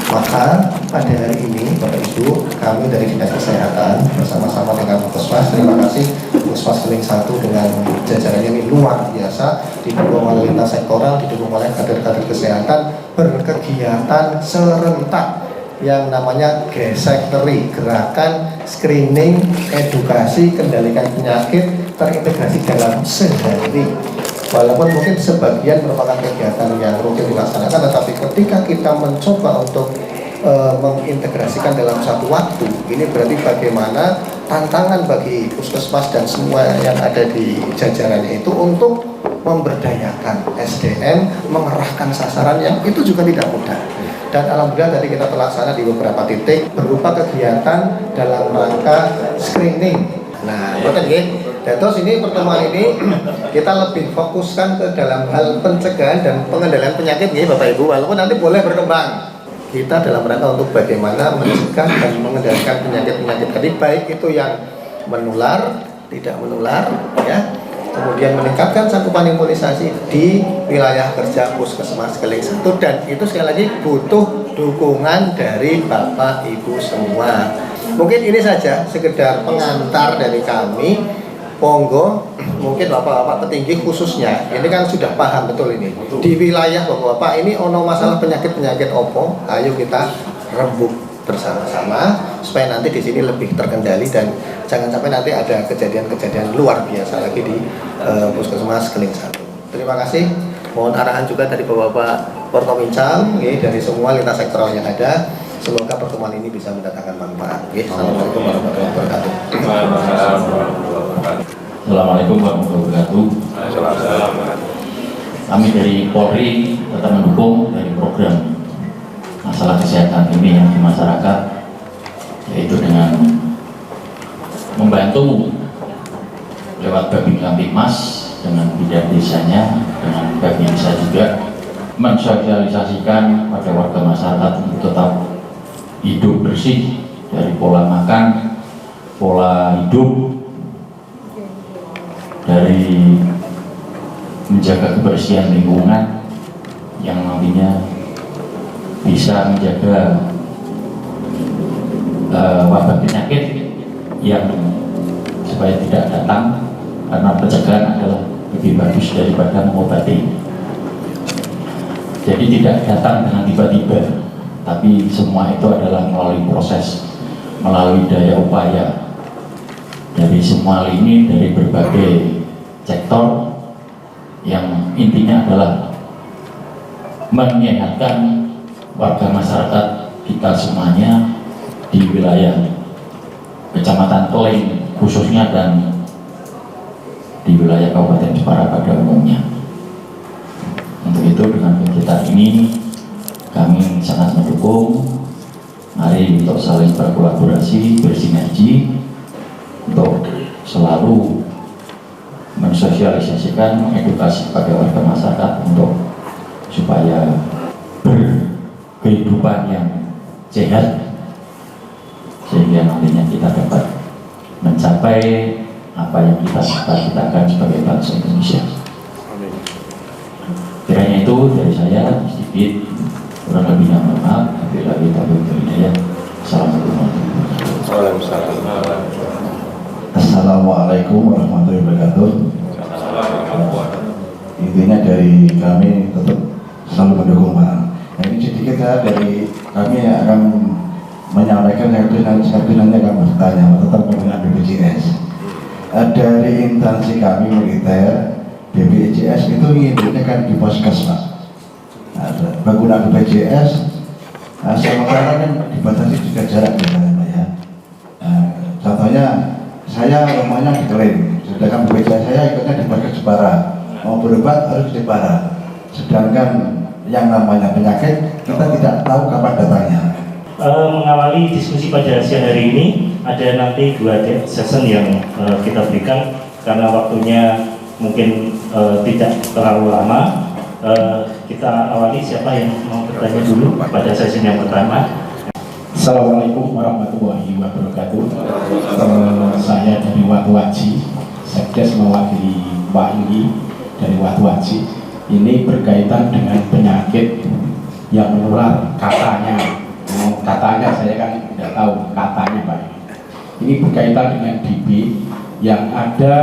Maka pada hari ini Bapak Ibu, kami dari Dinas Kesehatan bersama-sama dengan Puskesmas, terima kasih Puskesmas Keling 1 dengan jajarannya ini luar biasa, didukung oleh lintas sektoral, didukung oleh kader-kader kesehatan, berkegiatan serentak yang namanya GSEK-TERI, Gerakan Screening Edukasi Kendalikan Penyakit terintegrasi dalam sehari. Walaupun mungkin sebagian merupakan kegiatan yang rutin dilaksanakan, tetapi ketika kita mencoba untuk mengintegrasikan dalam satu waktu. Ini berarti bagaimana tantangan bagi puskesmas dan semua yang ada di jajarannya itu untuk memberdayakan SDM, mengerahkan sasaran yang itu juga tidak mudah. Dan alhamdulillah tadi kita terlaksana di beberapa titik berupa kegiatan dalam rangka screening. Nah, betul ya. Dan terus ini pertemuan ini kita lebih fokuskan ke dalam hal pencegahan dan pengendalian penyakit ya Bapak Ibu, walaupun nanti boleh berkembang. Kita dalam rangka untuk bagaimana mencegah dan mengendalikan penyakit-penyakit tadi, baik itu yang menular, tidak menular, ya. Kemudian meningkatkan cakupan imunisasi di wilayah kerja Puskesmas Keling 1, dan itu sekali lagi butuh dukungan dari Bapak Ibu semua. Mungkin ini saja sekedar pengantar dari kami. Monggo, mungkin bapak-bapak petinggi khususnya, ini kan sudah paham betul ini. Di wilayah bapak-bapak ini ono masalah penyakit-penyakit opo, ayo kita rembuk bersama-sama supaya nanti di sini lebih terkendali dan jangan sampai nanti ada kejadian-kejadian luar biasa lagi di Puskesmas Keling 1. Terima kasih. Mohon arahan juga dari bapak-bapak Porkomincal, dari semua lintas sektoral yang ada. Semoga pertemuan ini bisa mendatangkan manfaat. Assalamualaikum warahmatullahi wabarakatuh. Assalamualaikum warahmatullahi wabarakatuh. Kami dari Polri tetap mendukung dari program masalah kesehatan ini yang di masyarakat, yaitu dengan membantu lewat Babinsa Mas dengan bidang desanya, dengan Babinsa juga mensosialisasikan pada warga masyarakat untuk tetap hidup bersih, dari pola makan, pola hidup, dari menjaga kebersihan lingkungan yang nantinya bisa menjaga wabah penyakit yang supaya tidak datang, karena pencegahan adalah lebih bagus daripada mengobati. Jadi tidak datang dengan tiba-tiba, tapi semua itu adalah melalui proses, melalui daya upaya dari semua lini, dari berbagai sektor, yang intinya adalah menyehatkan warga masyarakat kita semuanya di wilayah Kecamatan Keling khususnya dan di wilayah Kabupaten Jepara pada umumnya. Untuk itu dengan kegiatan ini kami sangat mendukung. Mari untuk saling berkolaborasi, bersinergi untuk selalu mensosialisasikan, mengedukasi pada warga masyarakat untuk supaya berkehidupan yang sehat, sehingga nantinya kita dapat mencapai apa yang kita cita-citakan sebagai bangsa Indonesia. Kiranya itu dari saya sedikit, kurang lebihnya mohon maaf. Assalamualaikum warahmatullahi wabarakatuh. Intinya dari kami tetap selalu mendukung Pak. Nah, ini sedikit dari kami yang akan menyampaikan, nanti akan bertanya tetap menggunakan BPJS. Dari instansi kami militer, BPJS itu ingin kan di Puskesmas. Pengguna BPJS sementara kan dibatasi juga jarak ya. Contohnya saya rumahnya di Keling, sedangkan BPJS saya ikutnya di Puskesmas Jepara. Mau berobat harus di Jepara. Sedangkan yang namanya penyakit kita tidak tahu kapan datangnya. Mengawali diskusi pada siang hari ini, ada nanti 2 session yang kita berikan karena waktunya mungkin tidak terlalu lama. Kita awali, siapa yang mau bertanya dulu pada sesi yang pertama. Assalamualaikum warahmatullahi wabarakatuh. Saya dari Watuaji, Sekdes mewakili Pak Inggi dari Watuaji. Ini berkaitan dengan penyakit yang menular, katanya saya kan tidak tahu katanya Pak. Ini berkaitan dengan DB yang ada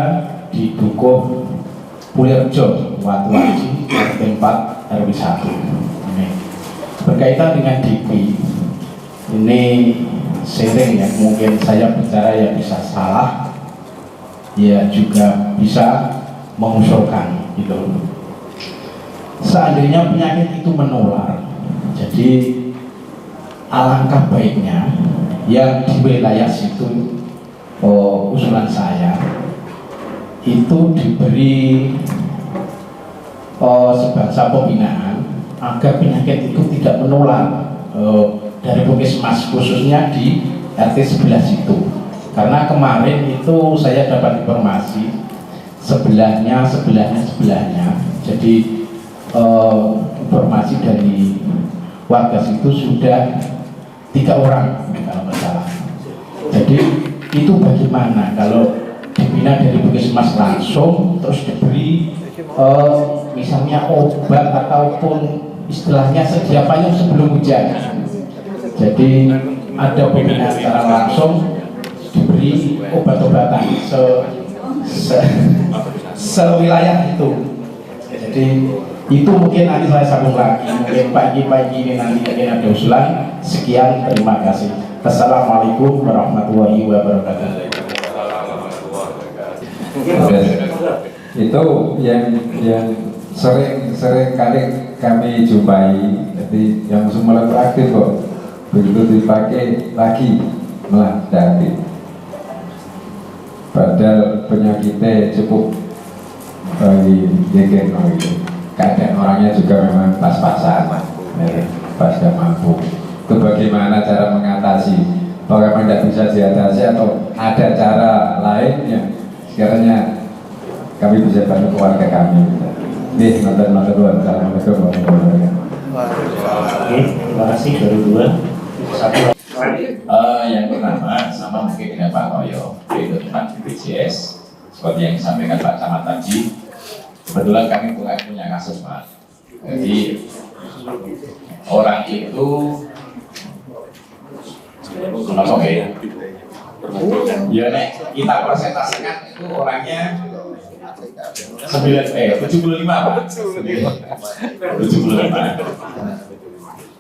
di Dukuh Pulirjo, Watuaji, RT 4 RW 1. Ini berkaitan dengan DB. Ini sering ya, mungkin saya bicara ya bisa salah, ya juga bisa mengusulkan gitu. Seandainya penyakit itu menular, jadi alangkah baiknya yang di wilayah situ usulan saya itu diberi sebangsa pembinaan agar penyakit itu tidak menular dari puskesmas, khususnya di RT sebelah situ. Karena kemarin itu saya dapat informasi sebelahnya. Jadi informasi dari warga situ sudah 3 orang kalau nggak salah. Jadi itu bagaimana kalau dibina dari puskesmas langsung terus diberi misalnya obat ataupun istilahnya sedia payung sebelum hujan. Jadi ada pembinaan secara langsung, diberi obat-obatan sewilayah itu. Jadi itu mungkin nanti saya sambung lagi, mungkin pagi-pagi ini nanti mungkin ada usulan. Sekian, terima kasih. Assalamualaikum warahmatullahi wabarakatuh. Itu yang sering kali kami jumpai, jadi yang semula aktif kok begitu dipakai lagi malah aktif. Padahal penyakitnya cukup gitu. Keadaan orangnya juga memang pas-pasan, pas gak mampu. Itu bagaimana cara mengatasi? Apakah tidak bisa diatasi atau ada cara lain yang sekiranya kami bisa bantu keluarga kami? Nih, nonton. Assalamualaikum warahmatullahi wabarakatuh. Oke, terima kasih. Baru 2. Satu. Yang pertama sama mungkin dengan Pak Toyo, yaitu tentang BPJS. Seperti yang disampaikan Pak Camat tadi, kebetulan kami punya kasus Pak. Jadi orang itu kenapa ya? Ya nek kita presentasikan itu orangnya 75 Pak. 75.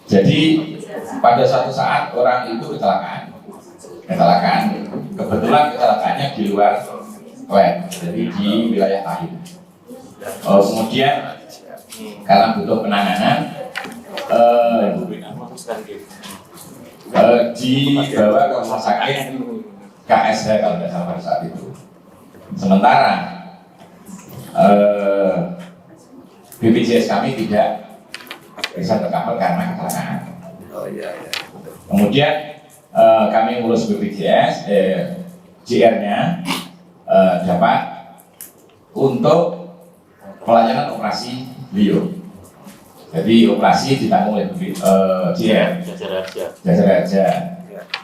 Jadi pada suatu saat orang itu kecelakaan. Kebetulan kecelakaannya di luar web, jadi di wilayah lain. Kemudian karena butuh penanganan, dibawa ke rumah sakit KSH kalau tidak salah pada saat itu. Sementara BPJS kami tidak bisa tercover karena kecelakaan. Kemudian kami ngurus BPJS, JR-nya dapat untuk pelayanan operasi beliau. Jadi operasi ditanggung oleh JR, Jasa Raja.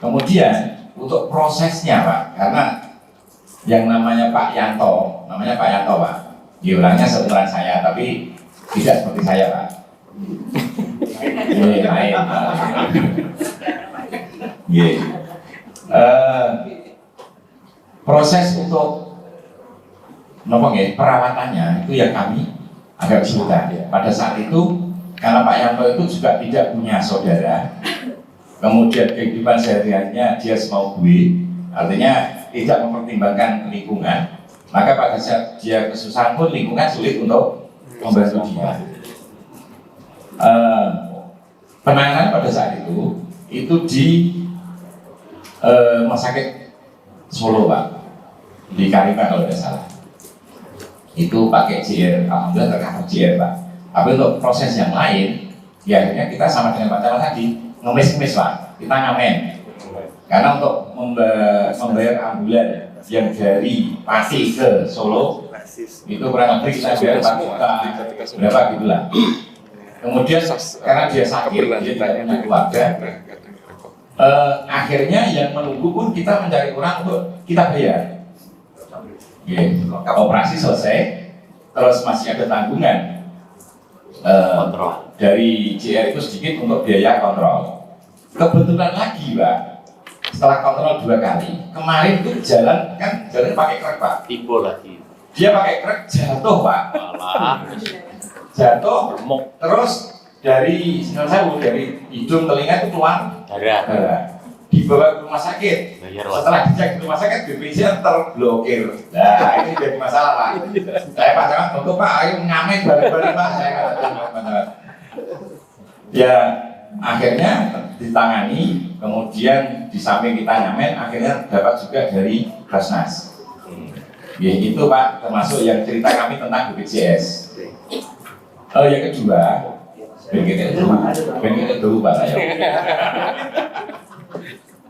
Kemudian untuk prosesnya Pak, karena yang namanya Pak Yanto Pak, dia orangnya seumuran saya, tapi tidak seperti saya Pak. Ini lain. Proses untuk perawatannya itu yang kami agak kesulitan. Pada saat itu karena Pak Yanto itu juga tidak punya saudara, kemudian kehidupan sehari-harinya dia semau gue, artinya tidak mempertimbangkan lingkungan, maka pada saat dia kesusahan pun lingkungan sulit untuk membantu dia. Penanganan pada saat itu di Rumah Sakit Solo Pak, di Karipan kalau tidak salah. Itu pakai JR, alhamdulillah tercover JR Pak. Tapi untuk proses yang lain, ya akhirnya kita sama dengan Pak Camat tadi ngemis-ngemis Pak, kita ngamen. Karena untuk membayar ambulan yang dari Pati ke Solo itu kurang lebih kita bayar 4 juta berapa gitulah. Kemudian karena dia sakit, dia tidak punya keluarga, akhirnya yang menunggu pun kita mencari orang untuk kita bayar. Operasi selesai, terus masih ada tanggungan dari JR itu sedikit untuk biaya kontrol. Kebetulan lagi Pak, setelah kontrol 2 kali, kemarin itu jalan pakai krek Pak. Timbul lagi. Dia pakai krek jatuh Pak. Jatuh, terus dari hidung telinga itu keluar darah. Dibawa ke rumah sakit. Setelah dicek di rumah sakit, BPJS terblokir. Nah, ini jadi masalah Pak. Saya Pak Camat untuk Pak, ayo ngamen balik-balik Pak. Saya katakan ya akhirnya ditangani, kemudian di samping kita ngamen, akhirnya dapat juga dari Basnas. Ya, itu Pak, termasuk yang cerita kami tentang BPJS. Yang kedua, bengkel dulu Pak saya.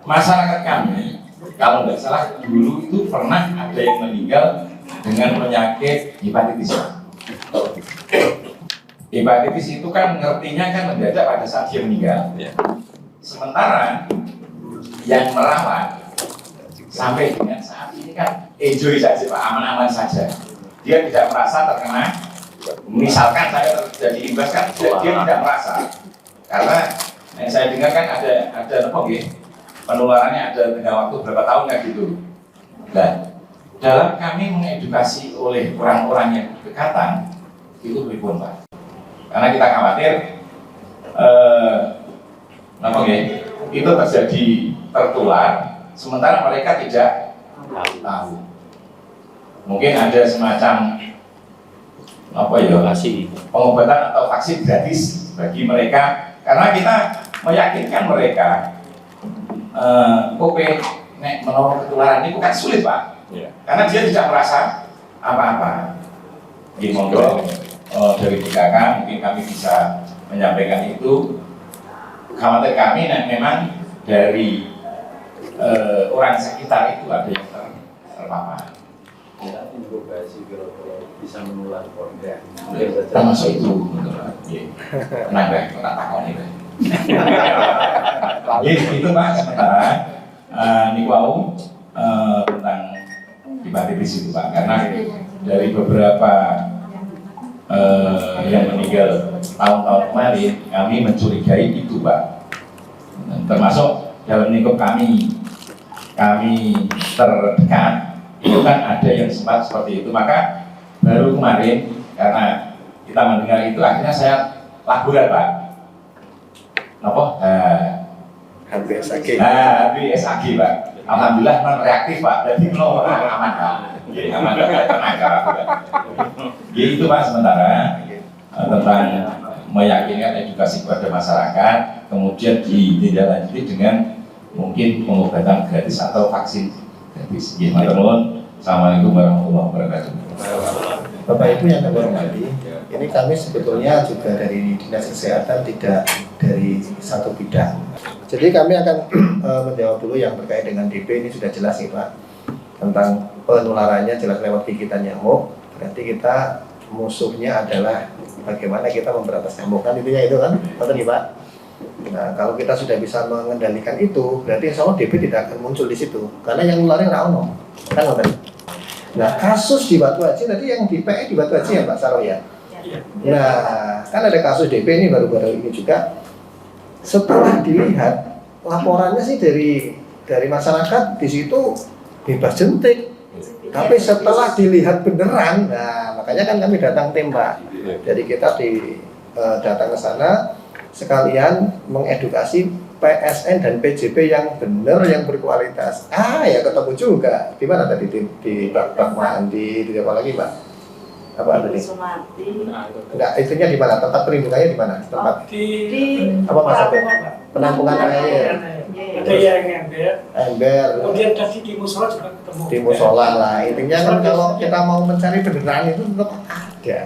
Masyarakat kami, kalau nggak salah dulu itu pernah ada yang meninggal dengan penyakit hepatitis. Hepatitis itu kan ngertinya kan mendadak pada saat dia meninggal. Sementara yang merawat sampai dengan saat ini kan enjoy saja Pak, aman-aman saja. Dia tidak merasa terkena. Misalkan saya terjadi imbas kan, dia tidak merasa. Karena yang saya dengar kan ada apa ya? Penularannya ada tengah waktu berapa tahun kan gitu. Dan dalam kami mengedukasi oleh orang-orang yang berdekatan itu berikut Pak. Karena kita khawatir apa ya? Itu terjadi tertular sementara mereka tidak tahu. Mungkin ada semacam apa ya, pengobatan atau vaksin gratis bagi mereka, karena kita meyakinkan mereka menolong ketularan ini bukan sulit Pak, karena dia tidak merasa apa-apa. Jadi monggo dari PKK mungkin kami bisa menyampaikan itu. Khawatir kami memang dari orang sekitar itu ada yang terpapar. Bisa menular korban. Termasuk itu, tenang deh, tak takon ini. Itu Pak, sementara ini wow tentang hepatitis itu Pak, karena dari beberapa yang meninggal tahun-tahun kemarin kami mencurigai itu Pak. Termasuk dalam lingkup kami terdekat itu kan ada yang sempat seperti itu, maka baru kemarin karena kita mendengar itu akhirnya saya laporan Pak. Apa? HBSAG. HBSAG Pak. Alhamdulillah non reaktif Pak. Jadi belum aman Pak. Aman Pak. Tenaga Pak. Itu Pak sementara tentang meyakinkan edukasi kepada masyarakat, kemudian ditindaklanjuti dengan mungkin pengobatan gratis atau vaksin gratis. Assalamualaikum warahmatullahi wabarakatuh. Bapak Ibu yang kami hormati, ini kami sebetulnya juga dari Dinas Kesehatan, tidak dari satu bidang. Jadi kami akan menjawab dulu yang terkait dengan DP, ini sudah jelas nih Pak. Tentang penularannya jelas lewat gigitan nyamuk, berarti kita musuhnya adalah bagaimana kita memberantas nyamuk, kan intinya itu kan, betul nih Pak? Nah, kalau kita sudah bisa mengendalikan itu, berarti insya Allah DP tidak akan muncul di situ, karena yang nularin rano, kan betul. Nah, kasus di Batu Haji tadi yang di PE di Batu Haji ya Pak Saroh ya. Nah, kan ada kasus DP ini baru-baru ini juga. Setelah dilihat laporannya sih dari masyarakat di situ bebas jentik. Tapi setelah dilihat beneran, nah makanya kan kami datang tim Pak. Jadi kita datang ke sana sekalian mengedukasi PSN dan PJP yang benar, yang berkualitas. Ya ketemu juga. Di mana tadi di Pak Mandi, di apa lagi Pak? Apa tadi? Enggak, itunya di mana? Tempat perlindungannya di mana? Tempat apa Mas Abed? Penampungan air. Ada yang ember. Kemudian tadi di musola juga ketemu. Di musola lah. Intinya kan kalau kita mau mencari beneran itu tetap ada.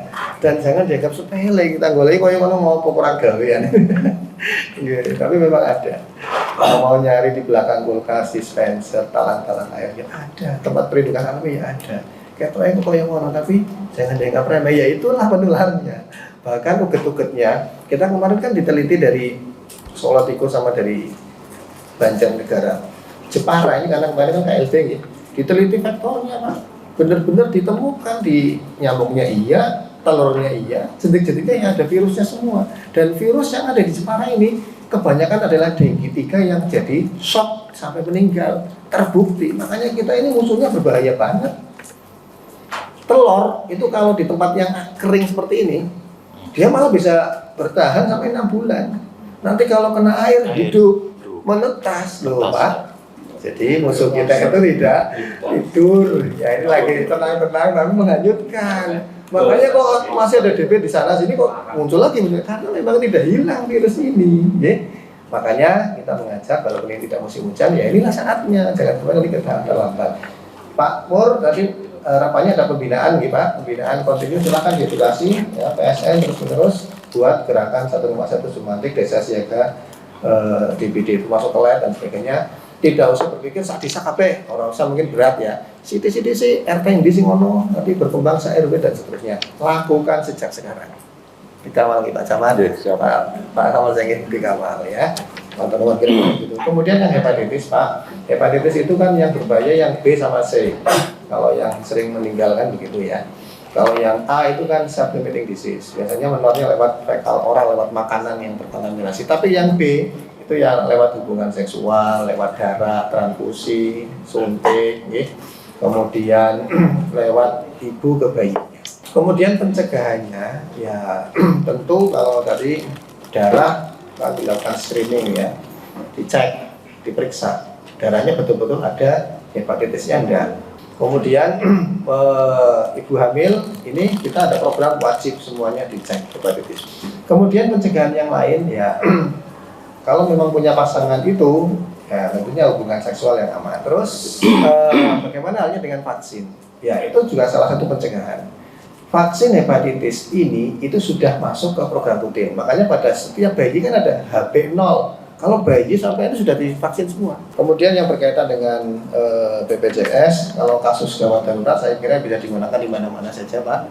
Dan jangan dianggap sepele. Kita golek koyo ngono mau ukuran gawean. Tapi memang ada. Kalau mau nyari di belakang kulkas, dispenser, talang-talang airnya ada. Tempat perlindungan alami ya ada. Ketoknya kok yang ngono, tapi jangan dianggap remeh. Ya itulah penularnya. Bahkan uget-ugetnya, kita kemarin kan diteliti dari Solo Tikus sama dari Banjarnegara, Jepara ini karena kemarin kan KLB gitu. Diteliti faktornya Pak. Benar-benar ditemukan di nyamuknya iya, telurnya iya, jentik-jentiknya yang ada virusnya semua. Dan virus yang ada di Jepara ini kebanyakan adalah dengue 3 yang jadi shock sampai meninggal. Terbukti. Makanya kita ini musuhnya berbahaya banget. Telur itu kalau di tempat yang kering seperti ini, dia malah bisa bertahan sampai 6 bulan. Nanti kalau kena air hidup, menetas loh Pak. Jadi musuh kita itu tidak tidur. Ya ini lagi tenang-tenang tapi menghanyutkan. Makanya kok masih ada DP di sana sini kok muncul lagi, karena memang tidak hilang virus ini. Ya. Makanya kita mengajak walaupun ini tidak musim hujan, ya inilah saatnya. Jangan kembali ke terlambat. Pak Pur tadi harapannya ada pembinaan, gitu Pak. Pembinaan kontinu silakan diedukasi, ya PSN terus-menerus buat gerakan 1,1 Sumantik Desa Siaga DBD termasuk kelet dan sebagainya. Tidak usah berpikir sak desa kabeh, orang usah mungkin berat ya. Siti-siti RT yang di ngono, nanti berkembang se RW dan seterusnya. Lakukan sejak sekarang. Dikawal Pak Camat, Pak Kamal Zengin dikawal ya. Teman-teman gitu. Kemudian yang hepatitis Pak, hepatitis itu kan yang berbahaya yang B sama C. Kalau yang sering meninggalkan begitu ya. Kalau yang A itu kan self-limiting disease, biasanya menularnya lewat fekal oral, lewat makanan yang terkontaminasi. Tapi yang B itu ya lewat hubungan seksual, lewat darah, transfusi, suntik, ya. Kemudian lewat ibu ke bayinya. Kemudian pencegahannya ya tentu kalau tadi darah kan dilakukan screening ya, dicek, diperiksa darahnya betul-betul ada hepatitisnya enggak. Kemudian ibu hamil ini kita ada program wajib semuanya dicek hepatitis. Kemudian pencegahan yang lain ya kalau memang punya pasangan itu ya tentunya hubungan seksual yang aman. Terus bagaimana halnya dengan vaksin? Ya itu juga salah satu pencegahan. Vaksin hepatitis ini itu sudah masuk ke program rutin. Makanya pada setiap bayi kan ada HB0. Kalau bayi sampai itu sudah divaksin semua. Kemudian yang berkaitan dengan BPJS, kalau kasus gawat darurat saya kira bisa digunakan di mana-mana saja Pak.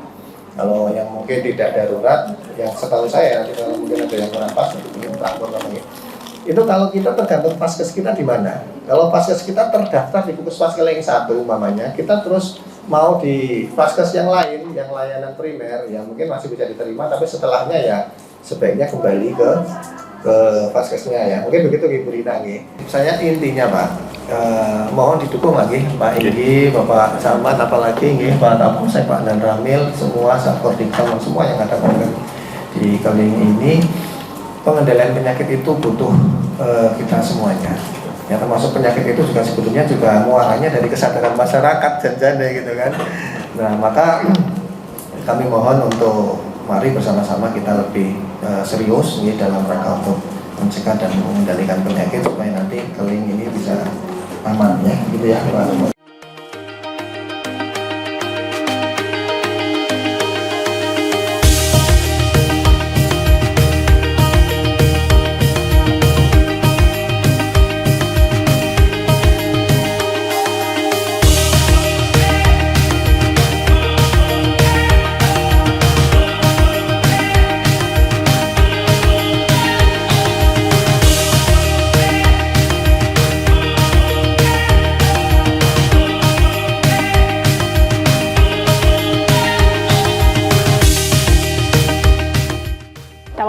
Kalau yang mungkin tidak darurat, yang setahu saya nanti kalau mungkin ada yang kurang pas, mungkin Pak namanya. Itu kalau kita tergantung vaskes kita di mana. Kalau vaskes kita terdaftar di Puskesmas Keleng 1 umpamanya, kita terus mau di vaskes yang lain, yang layanan primer, yang mungkin masih bisa diterima, tapi setelahnya ya sebaiknya kembali ke vaskesnya ya. Mungkin begitu Ibu Rina nih. Saya intinya Pak, mohon didukung lagi Pak Inggi, Bapak Camat, apalagi nih Pak Kapolsek, Pak Dan Ramil, semua Satpordikam, semua yang ada di Keleng ini. Pengendalian penyakit itu butuh kita semuanya. Ya termasuk penyakit itu juga sebetulnya juga muaranya dari kesadaran masyarakat janjane gitu kan. Nah maka kami mohon untuk mari bersama-sama kita lebih serius nih dalam rangka untuk mencegah dan mengendalikan penyakit supaya nanti Keleng ini bisa aman ya gitu ya Pak.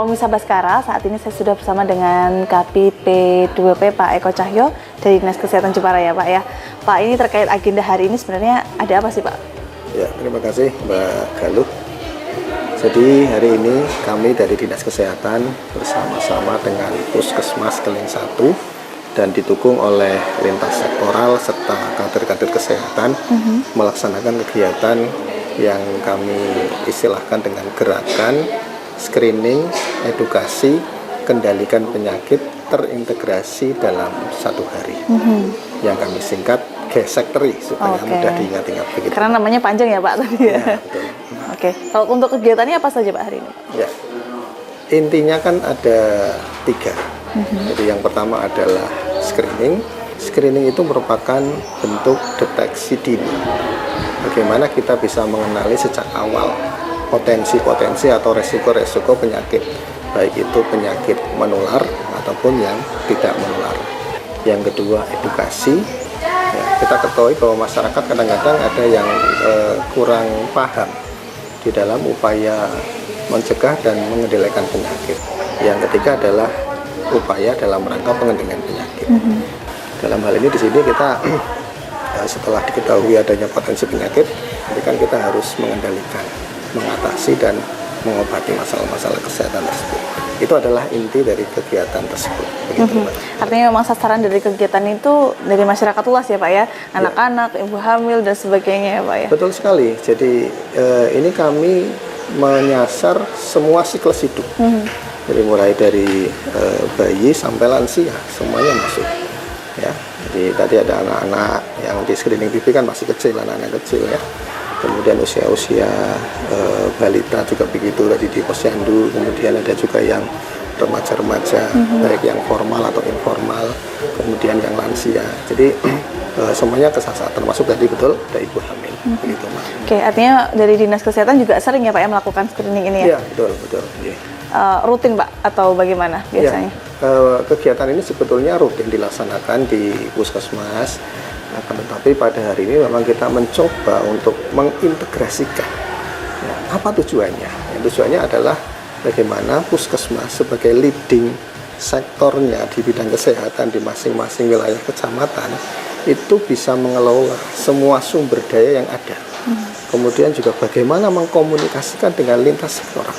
Pemirsa Baskara, saat ini saya sudah bersama dengan Kapit P2P Pak Eko Cahyo dari Dinas Kesehatan Jepara ya Pak ya. Pak, ini terkait agenda hari ini sebenarnya ada apa sih Pak? Ya, terima kasih Mbak Galuh. Jadi hari ini kami dari Dinas Kesehatan bersama-sama dengan Puskesmas Keleng 1 dan didukung oleh lintas sektoral serta kader-kader kesehatan melaksanakan kegiatan yang kami istilahkan dengan gerakan screening, edukasi, kendalikan penyakit terintegrasi dalam satu hari. Yang kami singkat GSEK-TERI supaya mudah diingat-ingat begitu. Karena namanya panjang ya Pak tadi ya. Betul. Oke, kalau untuk kegiatannya apa saja Pak hari ini? Ya, intinya kan ada 3. Jadi yang pertama adalah screening. Screening itu merupakan bentuk deteksi dini. Bagaimana kita bisa mengenali sejak awal potensi-potensi atau resiko-resiko penyakit, baik itu penyakit menular ataupun yang tidak menular. Yang kedua, edukasi. Ya, kita ketahui bahwa masyarakat kadang-kadang ada yang kurang paham di dalam upaya mencegah dan mengendalikan penyakit. Yang ketiga adalah upaya dalam rangka pengendalian penyakit. Dalam hal ini di sini kita setelah diketahui adanya potensi penyakit, jadi kan kita harus mengendalikan, mengatasi dan mengobati masalah-masalah kesehatan tersebut. Itu adalah inti dari kegiatan tersebut. Begitu, Mbak. Artinya memang sasaran dari kegiatan itu dari masyarakat luas ya Pak ya, anak-anak, ibu hamil dan sebagainya ya Pak ya. Betul sekali. Jadi ini kami menyasar semua siklus hidup. Jadi mulai dari bayi sampai lansia semuanya masuk. Ya. Jadi tadi ada anak-anak yang di screening TV kan masih kecil, anak-anak kecil ya. Kemudian usia-usia balita juga begitu tadi di posyandu. Kemudian ada juga yang remaja-remaja, baik yang formal atau informal. Kemudian yang lansia. Jadi semuanya kesasar, termasuk tadi betul ada ibu hamil. Begitu, Mbak. Oke, artinya dari Dinas Kesehatan juga sering ya Pak ya melakukan screening ini ya? Iya, betul. Yeah. Rutin Pak atau bagaimana biasanya? Ya, kegiatan ini sebetulnya rutin dilaksanakan di puskesmas. Akan tetapi pada hari ini memang kita mencoba untuk mengintegrasikan. Ya, apa tujuannya? Yang tujuannya adalah bagaimana puskesmas sebagai leading sektornya di bidang kesehatan di masing-masing wilayah kecamatan itu bisa mengelola semua sumber daya yang ada. Kemudian juga bagaimana mengkomunikasikan dengan lintas sektoral.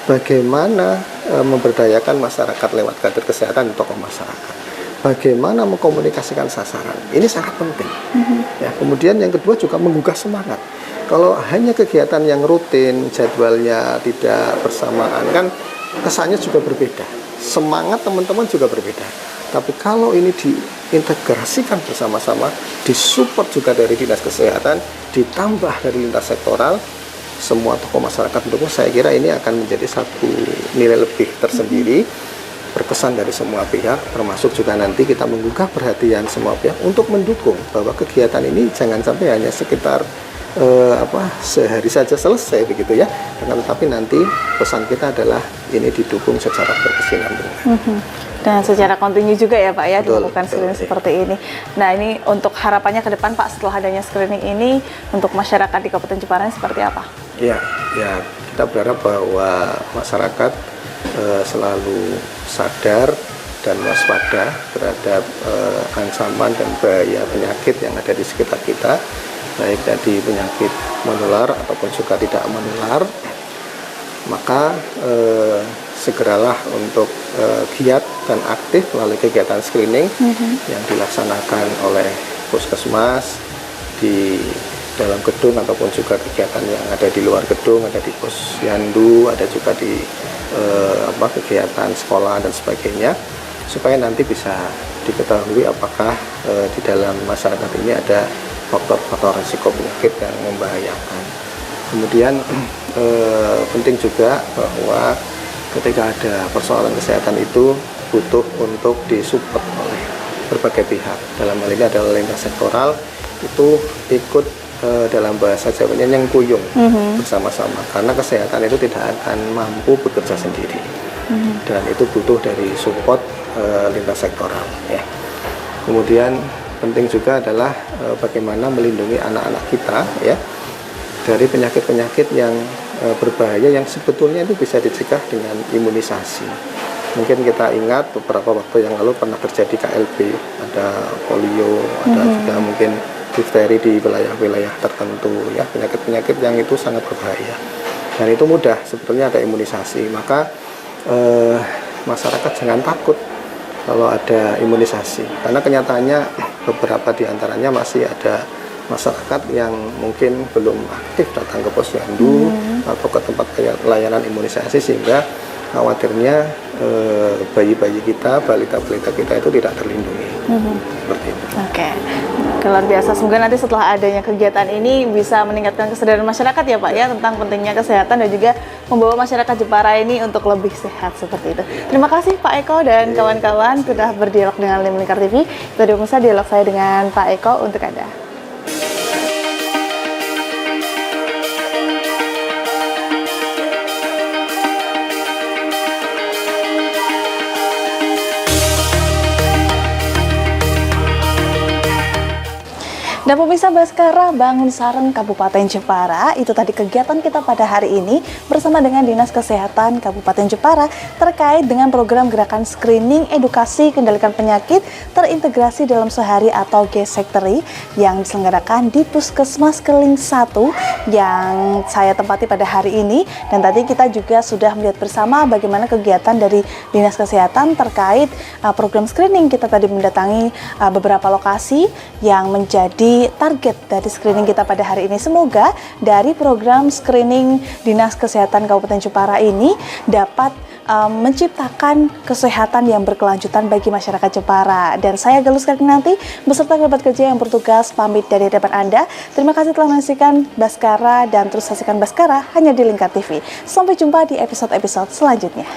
Bagaimana memberdayakan masyarakat lewat kader kesehatan di tokoh masyarakat. Bagaimana mengkomunikasikan sasaran, ini sangat penting. Ya, kemudian yang kedua juga menggugah semangat. Kalau hanya kegiatan yang rutin, jadwalnya tidak bersamaan, kan kesannya juga berbeda. Semangat teman-teman juga berbeda. Tapi kalau ini diintegrasikan bersama-sama, disupport juga dari Dinas Kesehatan, ditambah dari lintas sektoral, semua tokoh masyarakat mendukung, saya kira ini akan menjadi satu nilai lebih tersendiri. Berkesan dari semua pihak, termasuk juga nanti kita menggugah perhatian semua pihak untuk mendukung bahwa kegiatan ini jangan sampai hanya sekitar sehari saja selesai begitu ya. Tetapi nanti pesan kita adalah ini didukung secara berkesinambungan. Dan secara kontinu juga ya Pak ya dilakukan screening betul. seperti ini. Nah ini untuk harapannya ke depan Pak setelah adanya screening ini untuk masyarakat di Kabupaten Jepara seperti apa? Ya kita berharap bahwa masyarakat selalu sadar dan waspada terhadap ancaman dan bahaya penyakit yang ada di sekitar kita, baik dari penyakit menular ataupun juga tidak menular. Maka segeralah untuk giat dan aktif melalui kegiatan screening yang dilaksanakan oleh puskesmas di dalam gedung ataupun juga kegiatan yang ada di luar gedung, ada di posyandu, ada juga di kegiatan sekolah dan sebagainya, supaya nanti bisa diketahui apakah di dalam masyarakat ini ada faktor-faktor risiko penyakit yang membahayakan. Kemudian penting juga bahwa ketika ada persoalan kesehatan itu butuh untuk disupport oleh berbagai pihak. Dalam hal ini adalah lintas sektoral itu ikut dalam bahasa Jawanya nyengkuyung bersama-sama, karena kesehatan itu tidak akan mampu bekerja sendiri dan itu butuh dari support lintas sektoral ya. Kemudian penting juga adalah bagaimana melindungi anak-anak kita ya dari penyakit-penyakit yang berbahaya yang sebetulnya itu bisa dicegah dengan imunisasi. Mungkin kita ingat beberapa waktu yang lalu pernah terjadi KLB, ada polio, ada juga mungkin difteri di wilayah-wilayah tertentu ya, penyakit-penyakit yang itu sangat berbahaya dan itu mudah sebetulnya ada imunisasi. Maka masyarakat jangan takut kalau ada imunisasi, karena kenyataannya beberapa diantaranya masih ada masyarakat yang mungkin belum aktif datang ke posyandu atau ke tempat layanan imunisasi, sehingga khawatirnya bayi-bayi kita, balita-balita kita itu tidak terlindungi. Seperti itu. Oke. Luar biasa, semoga nanti setelah adanya kegiatan ini bisa meningkatkan kesadaran masyarakat ya Pak ya tentang pentingnya kesehatan dan juga membawa masyarakat Jepara ini untuk lebih sehat seperti itu. Terima kasih Pak Eko dan kawan-kawan sudah berdialog dengan Lim Lingkar TV. Itu dialog saya dengan Pak Eko untuk Anda. Dan pemirsa Baskara Bangun Sareng Kabupaten Jepara, itu tadi kegiatan kita pada hari ini bersama dengan Dinas Kesehatan Kabupaten Jepara terkait dengan program gerakan screening edukasi kendalikan penyakit terintegrasi dalam sehari atau G-Sectary yang diselenggarakan di Puskesmas Keling 1 yang saya tempati pada hari ini. Dan tadi kita juga sudah melihat bersama bagaimana kegiatan dari Dinas Kesehatan terkait program screening. Kita tadi mendatangi beberapa lokasi yang menjadi target dari screening kita pada hari ini. Semoga dari program screening Dinas Kesehatan Kabupaten Jepara ini dapat menciptakan kesehatan yang berkelanjutan bagi masyarakat Jepara. Dan saya Galus Nanti beserta kerabat kerja yang bertugas pamit dari hadapan Anda. Terima kasih telah menyaksikan Baskara dan terus saksikan Baskara hanya di Lingkar TV. Sampai jumpa di episode-episode selanjutnya.